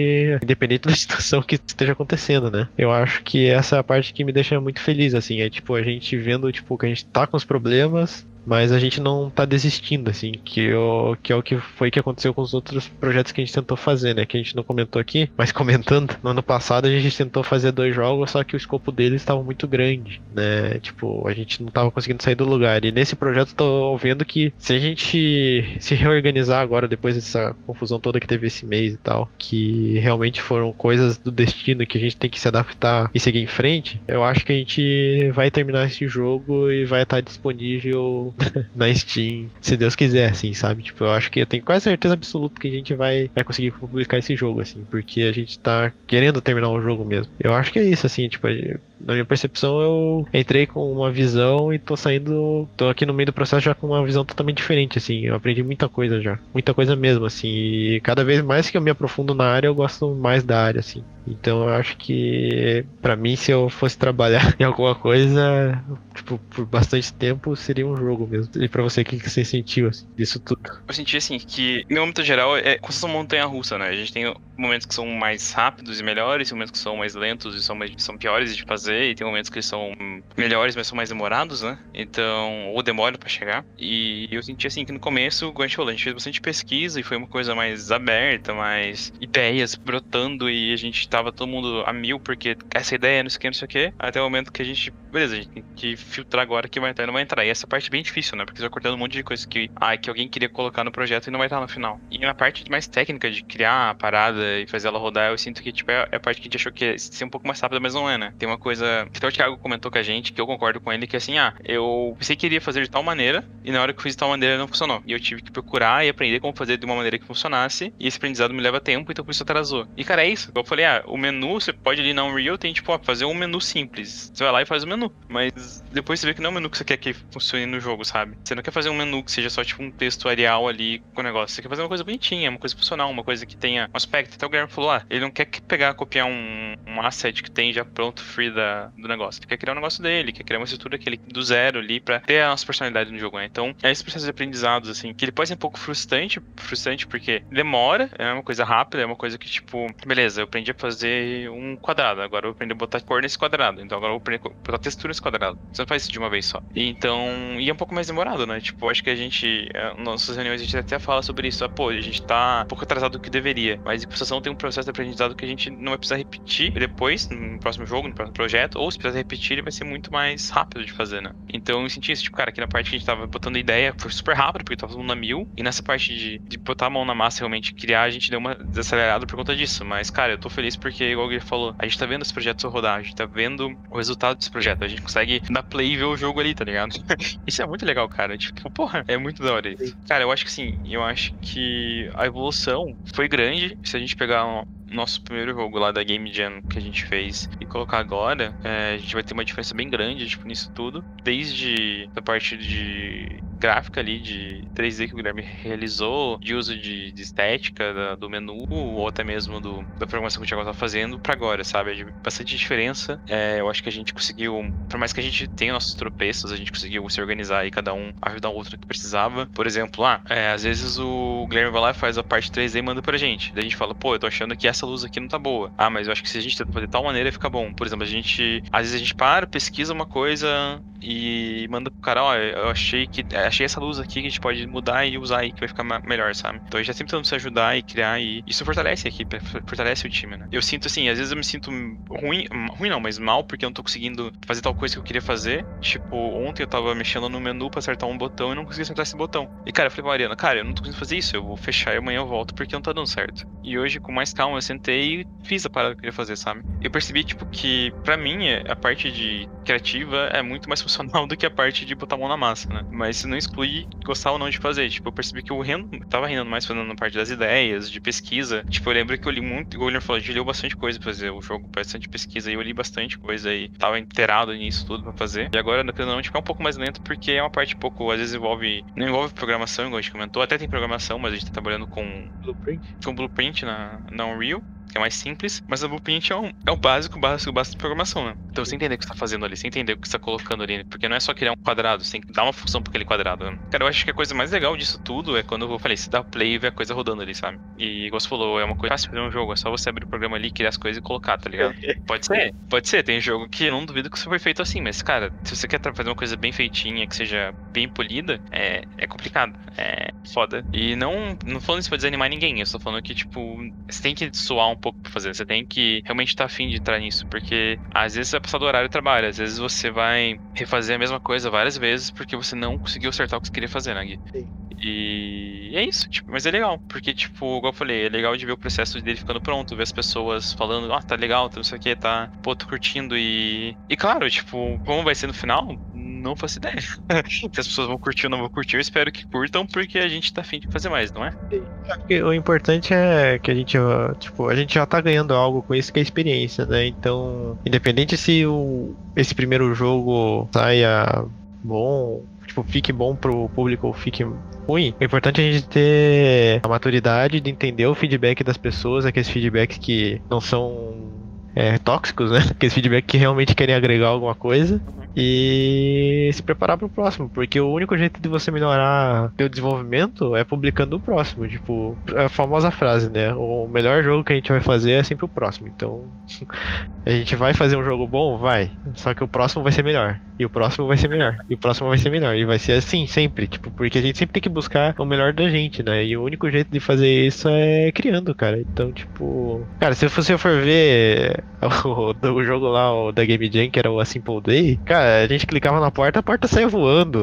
Speaker 1: independente da situação que esteja acontecendo, né? Eu acho que essa é a parte que me deixa muito feliz, assim, é tipo, a gente vendo, tipo, que a gente tá com os problemas, mas a gente não tá desistindo, assim, que é o que foi que aconteceu com os outros projetos que a gente tentou fazer, né? Que a gente não comentou aqui, mas comentando, no ano passado a gente tentou fazer 2 jogos, só que o escopo deles estava muito grande, né? Tipo, a gente não tava conseguindo sair do lugar. E nesse projeto eu tô vendo que se a gente se reorganizar agora, depois dessa confusão toda que teve esse mês e tal, que realmente foram coisas do destino que a gente tem que se adaptar e seguir em frente, eu acho que a gente vai terminar esse jogo e vai estar disponível na Steam, se Deus quiser, assim, sabe? Tipo, eu acho que eu tenho quase certeza absoluta que a gente vai conseguir publicar esse jogo, assim, porque a gente tá querendo terminar o jogo mesmo. Eu acho que é isso, assim, tipo, na minha percepção eu entrei com uma visão e tô aqui no meio do processo já com uma visão totalmente diferente, assim, eu aprendi muita coisa já, muita coisa mesmo, assim, e cada vez mais que eu me aprofundo na área, eu gosto mais da área, assim. Então eu acho que pra mim, se eu fosse trabalhar em alguma coisa, tipo, por bastante tempo, seria um jogo mesmo. E pra você, o que você sentiu assim, disso tudo?
Speaker 2: Eu senti assim que, no âmbito geral, é como se fosse uma montanha-russa, né? A gente tem momentos que são mais rápidos e melhores, e momentos que são mais lentos e são piores de fazer, e tem momentos que são melhores, mas são mais demorados, né? Então, ou demoram pra chegar. E eu senti assim que no começo, igual a gente falou, a gente fez bastante pesquisa e foi uma coisa mais aberta, mais ideias brotando, e a gente tava todo mundo a mil, porque essa ideia, não sei o que, não sei o que, até o momento que a gente, beleza, a gente tem que filtrar agora que vai entrar e não vai entrar. E essa parte é bem difícil, né? Porque você vai cortando um monte de coisa que alguém queria colocar no projeto e não vai estar no final. E na parte mais técnica de criar a parada e fazer ela rodar, eu sinto que, tipo, é a parte que a gente achou que ia ser um pouco mais rápida, mas não é, né? Tem uma coisa que até o Thiago comentou com a gente, que eu concordo com ele, que assim, eu pensei que iria fazer de tal maneira, e na hora que eu fiz de tal maneira não funcionou. E eu tive que procurar e aprender como fazer de uma maneira que funcionasse, e esse aprendizado me leva tempo, então por isso atrasou. E cara, é isso. Eu falei, o menu, você pode ali na Unreal, tem tipo, fazer um menu simples. Você vai lá e faz o menu. Mas depois você vê que não é o menu que você quer que funcione no jogo, sabe? Você não quer fazer um menu que seja só tipo um texto Arial ali com o negócio. Você quer fazer uma coisa bonitinha, uma coisa funcional, uma coisa que tenha um aspecto. Até o Guilherme falou, ele não quer copiar um asset que tem já pronto, free do negócio. Ele quer criar um negócio dele, quer criar uma estrutura do zero ali pra ter a nossa personalidade no jogo, né? Então, é esse processo de aprendizados, assim, que ele pode ser um pouco frustrante porque demora, é uma coisa rápida, é uma coisa que, tipo, beleza, eu aprendi a fazer um quadrado, agora eu aprendi a botar cor nesse quadrado, então agora eu vou aprender a botar textura nesse quadrado. Você não faz isso de uma vez só. E é um pouco mais demorado, né? Tipo, acho que a gente, nossas reuniões, a gente até fala sobre isso. A gente tá um pouco atrasado do que deveria, mas em compensação tem um processo de aprendizado que a gente não vai precisar repetir depois, no próximo jogo, no próximo projeto, ou se precisar repetir, ele vai ser muito mais rápido de fazer, né? Então eu senti isso, tipo, cara, aqui na parte que a gente tava botando ideia, foi super rápido, porque tava todo mundo a mil, e nessa parte de botar a mão na massa, realmente criar, a gente deu uma desacelerada por conta disso, mas, cara, eu tô feliz porque, igual ele falou, a gente tá vendo esse projeto rodar, a gente tá vendo o resultado desse projeto, a gente consegue dar play e ver o jogo ali, tá ligado? Isso é muito legal, cara, tipo, porra, é muito da hora isso. Cara, eu acho que a evolução foi grande, se a gente pegar nosso primeiro jogo lá da Game Jam que a gente fez e colocar agora, a gente vai ter uma diferença bem grande, tipo, nisso tudo. Desde a parte de gráfica ali, de 3D que o Guilherme realizou, de uso de estética do menu, ou até mesmo da programação que o Thiago tá fazendo, pra agora, sabe? É de bastante diferença. Eu acho que a gente conseguiu, por mais que a gente tenha nossos tropeços, a gente conseguiu se organizar e cada um ajudar o outro que precisava. Por exemplo, às vezes o Guilherme vai lá e faz a parte 3D e manda pra gente. Daí a gente fala, pô, eu tô achando que essa luz aqui não tá boa. Mas eu acho que se a gente tentar fazer de tal maneira, fica bom. Por exemplo, às vezes a gente pesquisa uma coisa e manda pro cara, eu achei essa luz aqui que a gente pode mudar e usar aí que vai ficar melhor, sabe? Então a gente tá sempre tentando se ajudar e criar, e isso fortalece a equipe, fortalece o time, né? Eu sinto assim, às vezes eu me sinto ruim não, mas mal, porque eu não tô conseguindo fazer tal coisa que eu queria fazer. Tipo, ontem eu tava mexendo no menu pra acertar um botão e não consegui acertar esse botão. E cara, eu falei pra Mariana, cara, eu não tô conseguindo fazer isso, eu vou fechar e amanhã eu volto porque não tá dando certo. E hoje, com mais calma, eu sentei e fiz a parada que eu queria fazer, sabe? Eu percebi, tipo, que pra mim a parte de criativa é muito mais funcional do que a parte de botar a mão na massa, né? Mas isso não exclui gostar ou não de fazer. Tipo, eu percebi que eu tava rendendo mais fazendo na parte das ideias, de pesquisa. Tipo, eu lembro que eu li muito, o William falou, a gente leu bastante coisa pra fazer o jogo, bastante pesquisa, e eu li bastante coisa aí, tava inteirado nisso tudo pra fazer. E agora, não, tipo, é um pouco mais lento, porque é uma parte pouco, às vezes não envolve programação, igual a gente comentou, até tem programação, mas a gente tá trabalhando com Blueprint na Unreal, que é mais simples, mas a Blueprint é o básico de programação, né? Então você entender o que você tá fazendo ali, você entender o que você tá colocando ali, porque não é só criar um quadrado, você tem que dar uma função pra aquele quadrado, né? Cara, eu acho que a coisa mais legal disso tudo é quando eu falei, você dá play e vê a coisa rodando ali, sabe? E igual você falou, é uma coisa fácil fazer um jogo, é só você abrir o programa ali, criar as coisas e colocar, tá ligado? Pode ser, tem jogo que eu não duvido que isso foi feito assim, mas cara, se você quer fazer uma coisa bem feitinha, que seja bem polida, é complicado, é foda. E não falando isso pra desanimar ninguém, eu só falando que, tipo, você tem que suar um pouco pra fazer, você tem que realmente estar afim de entrar nisso, porque às vezes você vai passar do horário de trabalho, às vezes você vai refazer a mesma coisa várias vezes porque você não conseguiu acertar o que você queria fazer, né, Gui? Sim. E é isso, tipo, mas é legal, porque, tipo, igual eu falei, é legal de ver o processo dele ficando pronto, ver as pessoas falando, tá legal, não sei o que, tá, pô, tô curtindo e claro, tipo, como vai ser no final, não faço ideia. Se as pessoas vão curtir ou não vão curtir, eu espero que curtam, porque a gente tá afim de fazer mais, não é?
Speaker 1: O importante é que a gente já tá ganhando algo com isso, que é a experiência, né? Então, independente se esse primeiro jogo saia bom, tipo, fique bom pro público ou fique ruim, o importante é a gente ter a maturidade de entender o feedback das pessoas, aqueles feedbacks que não são tóxicos, né? Aqueles feedbacks que realmente querem agregar alguma coisa. E se preparar pro próximo, porque o único jeito de você melhorar teu desenvolvimento é publicando o próximo. Tipo, a famosa frase, né? O melhor jogo que a gente vai fazer é sempre o próximo. Então, a gente vai fazer um jogo bom? Vai. Só que o próximo vai ser melhor. E o próximo vai ser melhor. E o próximo vai ser melhor. E vai ser assim, sempre. Tipo, porque a gente sempre tem que buscar o melhor da gente, né? E o único jeito de fazer isso é criando, cara. Então, tipo... Cara, se você for ver o jogo lá, o da Game Jam, que era o A Simple Day, cara, a gente clicava na porta, a porta saía voando.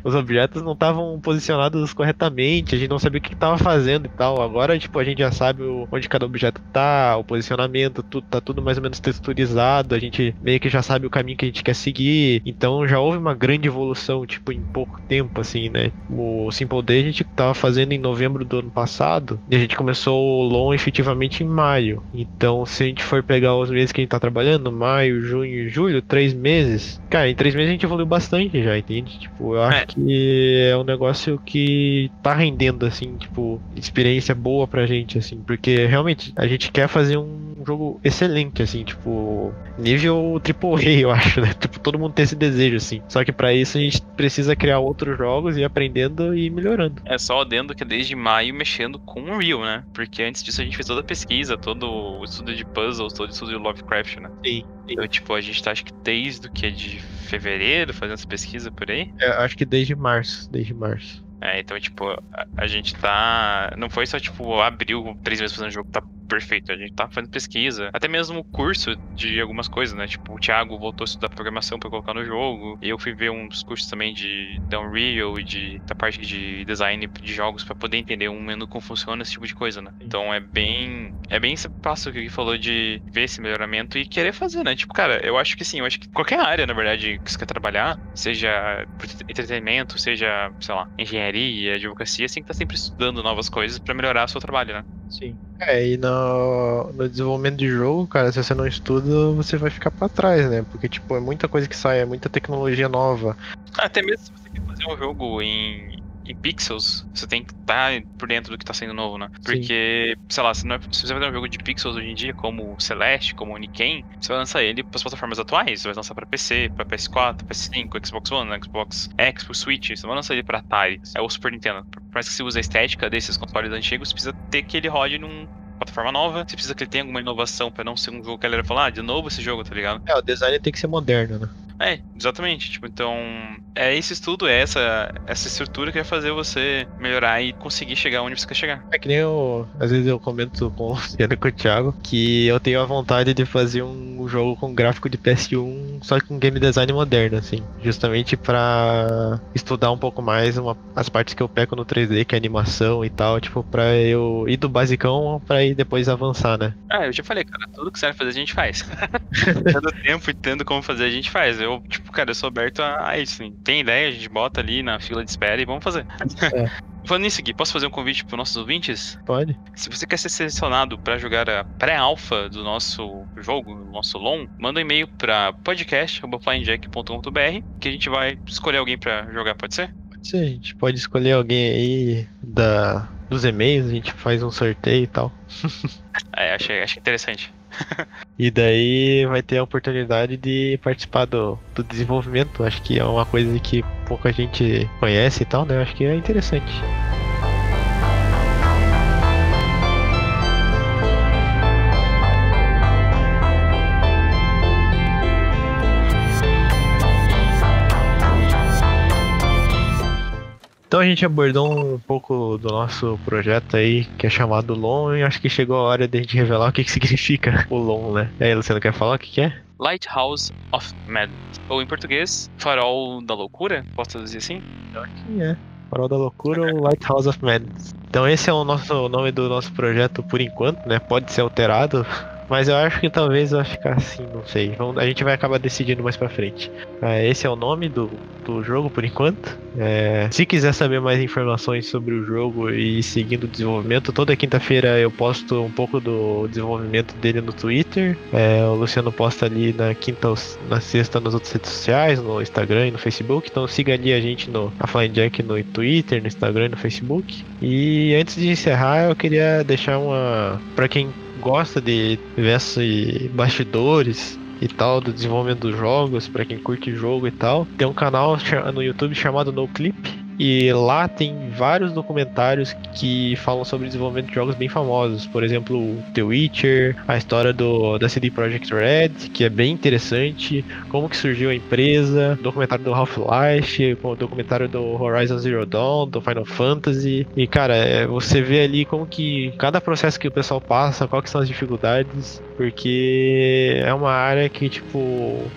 Speaker 1: Os objetos não estavam posicionados corretamente, a gente não sabia o que estava fazendo e tal. Agora, tipo, a gente já sabe onde cada objeto tá, o posicionamento, tá tudo mais ou menos texturizado, a gente meio que já sabe o caminho que a gente quer seguir. Então já houve uma grande evolução, tipo, em pouco tempo, assim, né? O Simple Day a gente tava fazendo em novembro do ano passado, e a gente começou o LON efetivamente em maio. Então, se a gente for pegar os meses que a gente tá trabalhando, maio, junho e julho, 3 meses, cara, em 3 meses a gente evoluiu bastante já, entende? Tipo, eu acho que é um negócio que tá rendendo, assim, tipo, experiência boa pra gente, assim, porque realmente a gente quer fazer um jogo excelente, assim, tipo, nível AAA, eu acho, né? Tipo, todo mundo tem esse desejo, assim. Só que pra isso a gente precisa criar outros jogos e ir aprendendo e melhorando.
Speaker 2: É só adendo que é desde maio mexendo com o Unreal, né? Porque antes disso a gente fez toda a pesquisa, todo o estudo de puzzles, todo o estudo de Lovecraft, né?
Speaker 1: Sim.
Speaker 2: Então, tipo, a gente tá, acho que desde o que? De fevereiro, fazendo essa pesquisa por aí?
Speaker 1: Acho que desde março.
Speaker 2: Então, tipo, a gente tá... Não foi só, tipo, abriu 3 meses fazendo jogo, tá perfeito. A gente tá fazendo pesquisa. Até mesmo curso de algumas coisas, né? Tipo, o Thiago voltou a estudar programação pra colocar no jogo. E eu fui ver uns cursos também de Unreal e da parte de design de jogos pra poder entender um menu como funciona esse tipo de coisa, né? Então é bem esse passo que ele falou de ver esse melhoramento e querer fazer, né? Tipo, cara, eu acho que sim, eu acho que qualquer área, na verdade, que você quer trabalhar, seja entretenimento, seja, sei lá, engenharia, advocacia, você tem que estar sempre estudando novas coisas pra melhorar o seu trabalho, né?
Speaker 1: Sim. E no desenvolvimento de jogo, cara, se você não estuda, você vai ficar pra trás, né? Porque, tipo, é muita coisa que sai, é muita tecnologia nova.
Speaker 2: Até mesmo se você quer fazer um jogo em pixels, você tem que estar por dentro do que tá sendo novo, né? Porque, sim, sei lá, se você vai fazer um jogo de pixels hoje em dia, como o Celeste, como o Oniken, você vai lançar ele pras plataformas atuais, você vai lançar pra PC, pra PS4, PS5, Xbox One, Xbox X, pro Switch, você vai lançar ele pra Atari, o Super Nintendo. Por mais que você use a estética desses consoles antigos, você precisa ter que ele rode num plataforma nova, você precisa que ele tenha alguma inovação pra não ser um jogo que a galera fala, de novo esse jogo, tá ligado?
Speaker 1: O design tem que ser moderno, né?
Speaker 2: Exatamente, tipo, então esse estudo, essa estrutura que vai fazer você melhorar e conseguir chegar onde você quer chegar.
Speaker 1: Que nem às vezes eu comento com o Luciano e com o Thiago que eu tenho a vontade de fazer um jogo com gráfico de PS1, só que com game design moderno, assim, justamente pra estudar um pouco mais as partes que eu peco no 3D, que é animação e tal, tipo, pra eu ir do basicão pra ir depois avançar, né?
Speaker 2: Eu já falei, cara, tudo que você vai fazer a gente faz. Tendo tempo e tendo como fazer a gente faz. Eu, tipo, tipo, cara, eu sou aberto a isso. Assim. Tem ideia, a gente bota ali na fila de espera e vamos fazer. Falando nisso aqui, posso fazer um convite para nossos ouvintes?
Speaker 1: Pode.
Speaker 2: Se você quer ser selecionado para jogar a pré-alpha do nosso jogo, do nosso LOM, manda um e-mail para podcast@flyingjack.com.br que a gente vai escolher alguém para jogar, pode ser?
Speaker 1: Pode ser, a gente pode escolher alguém aí dos e-mails, a gente faz um sorteio e tal.
Speaker 2: Achei interessante.
Speaker 1: E daí vai ter a oportunidade de participar do desenvolvimento. Acho que é uma coisa que pouca gente conhece e tal, né? Acho que é interessante. Então a gente abordou um pouco do nosso projeto aí, que é chamado LOM, e acho que chegou a hora de a gente revelar o que significa o LOM, né? E aí, Luciano, quer falar o que é?
Speaker 2: Lighthouse of Madness. Ou em português, Farol da Loucura, posso traduzir assim?
Speaker 1: Eu acho que é. Farol da Loucura ou Lighthouse of Madness. Então esse é o nome do nosso projeto por enquanto, né? Pode ser alterado, mas eu acho que talvez vai ficar assim, não sei. A gente vai acabar decidindo mais pra frente. Esse é o nome do jogo por enquanto. Se quiser saber mais informações sobre o jogo e seguindo o desenvolvimento, toda quinta-feira eu posto um pouco do desenvolvimento dele no Twitter. O Luciano posta ali na quinta ou na sexta nas outras redes sociais, no Instagram e no Facebook. Então siga ali a gente no Flying Jack no Twitter, no Instagram e no Facebook. E antes de encerrar, eu queria deixar pra quem gosta de diversos bastidores e tal, do desenvolvimento dos jogos, pra quem curte jogo e tal, tem um canal no YouTube chamado NoClip. E lá tem vários documentários que falam sobre desenvolvimento de jogos bem famosos. Por exemplo, o The Witcher, a história da CD Projekt Red, que é bem interessante, como que surgiu a empresa, documentário do Half-Life, o documentário do Horizon Zero Dawn, do Final Fantasy. E cara, você vê ali como que cada processo que o pessoal passa, quais são as dificuldades, porque é uma área que, tipo,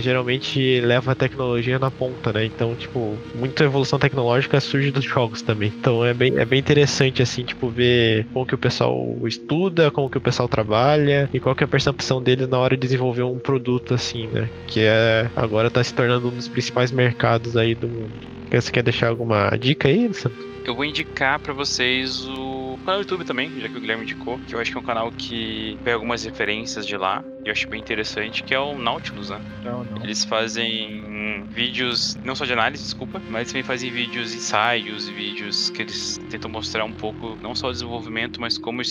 Speaker 1: geralmente leva a tecnologia na ponta, né? Então, tipo, muita evolução tecnológica surge dos jogos também. Então é bem interessante, assim, tipo, ver como que o pessoal estuda, como que o pessoal trabalha e qual que é a percepção deles na hora de desenvolver um produto, assim, né? Que agora tá se tornando um dos principais mercados aí do mundo. Você quer deixar alguma dica aí, Luciano?
Speaker 2: Eu vou indicar pra vocês o canal do YouTube também, já que o Guilherme indicou, que eu acho que é um canal que pega algumas referências de lá, e eu acho bem interessante, que é o Nautilus, né?
Speaker 1: Não.
Speaker 2: Eles fazem vídeos, não só de análise, desculpa, mas também fazem vídeos, ensaios, vídeos que eles tentam mostrar um pouco, não só o desenvolvimento, mas como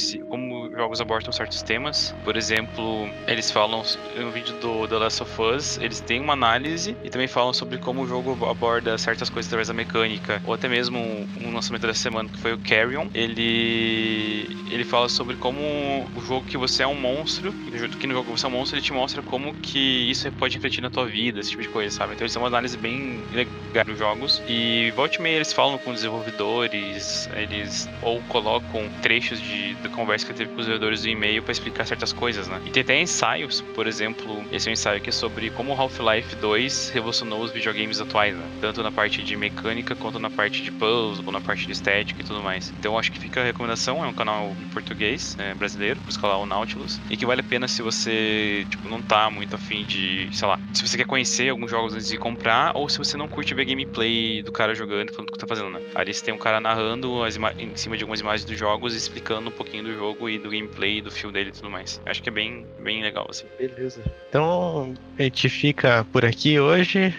Speaker 2: jogos abordam certos temas. Por exemplo, eles falam no vídeo do The Last of Us, eles têm uma análise e também falam sobre como o jogo aborda certas coisas através da mecânica, ou até mesmo um lançamento da semana que foi o Carrion. Ele fala sobre como o jogo que você é um monstro, que no jogo você é um monstro, ele te mostra como que isso pode refletir na tua vida, esse tipo de coisa, sabe? Então eles têm uma análise bem legal dos jogos. E volta e meia eles falam com desenvolvedores, eles ou colocam trechos de conversa que teve com os desenvolvedores do e-mail pra explicar certas coisas, né? E tem até ensaios, por exemplo, esse é um ensaio aqui sobre como o Half-Life 2 revolucionou os videogames atuais, né? Tanto na parte de mecânica, quanto na parte de puzzle, na parte de estética e tudo mais. Então acho que fica a recomendação, é um canal em português, brasileiro, por isso que lá o Nautilus, e que vale a pena se você, tipo, não tá muito afim de, sei lá, se você quer conhecer alguns jogos antes de comprar, ou se você não curte ver gameplay do cara jogando e falando o que tá fazendo, né? Ali você tem um cara narrando em cima de algumas imagens dos jogos, explicando um pouquinho do jogo e do gameplay, do fio dele e tudo mais. Acho que é bem legal, assim.
Speaker 1: Beleza. Então, a gente fica por aqui hoje.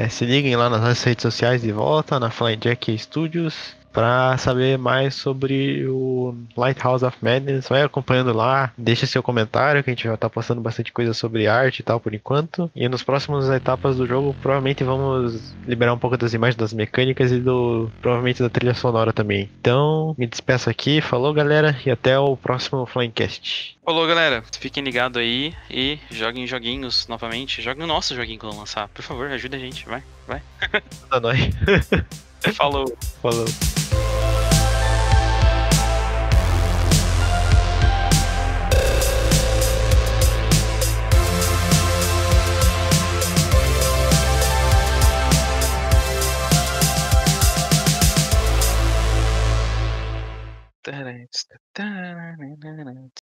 Speaker 1: Se liguem lá nas nossas redes sociais de volta, na Flying Jack Studios, para saber mais sobre o Lighthouse of Madness. Vai acompanhando lá, deixa seu comentário, que a gente já tá postando bastante coisa sobre arte e tal por enquanto. E nos próximos etapas do jogo, provavelmente vamos liberar um pouco das imagens, das mecânicas e provavelmente da trilha sonora também. Então, me despeço aqui, falou galera, e até o próximo Flyingcast.
Speaker 2: Falou, galera. Fiquem ligados aí e joguem joguinhos novamente. Joguem o nosso joguinho quando lançar. Por favor, ajuda a gente. Vai.
Speaker 1: Ajuda nós.
Speaker 2: Falou.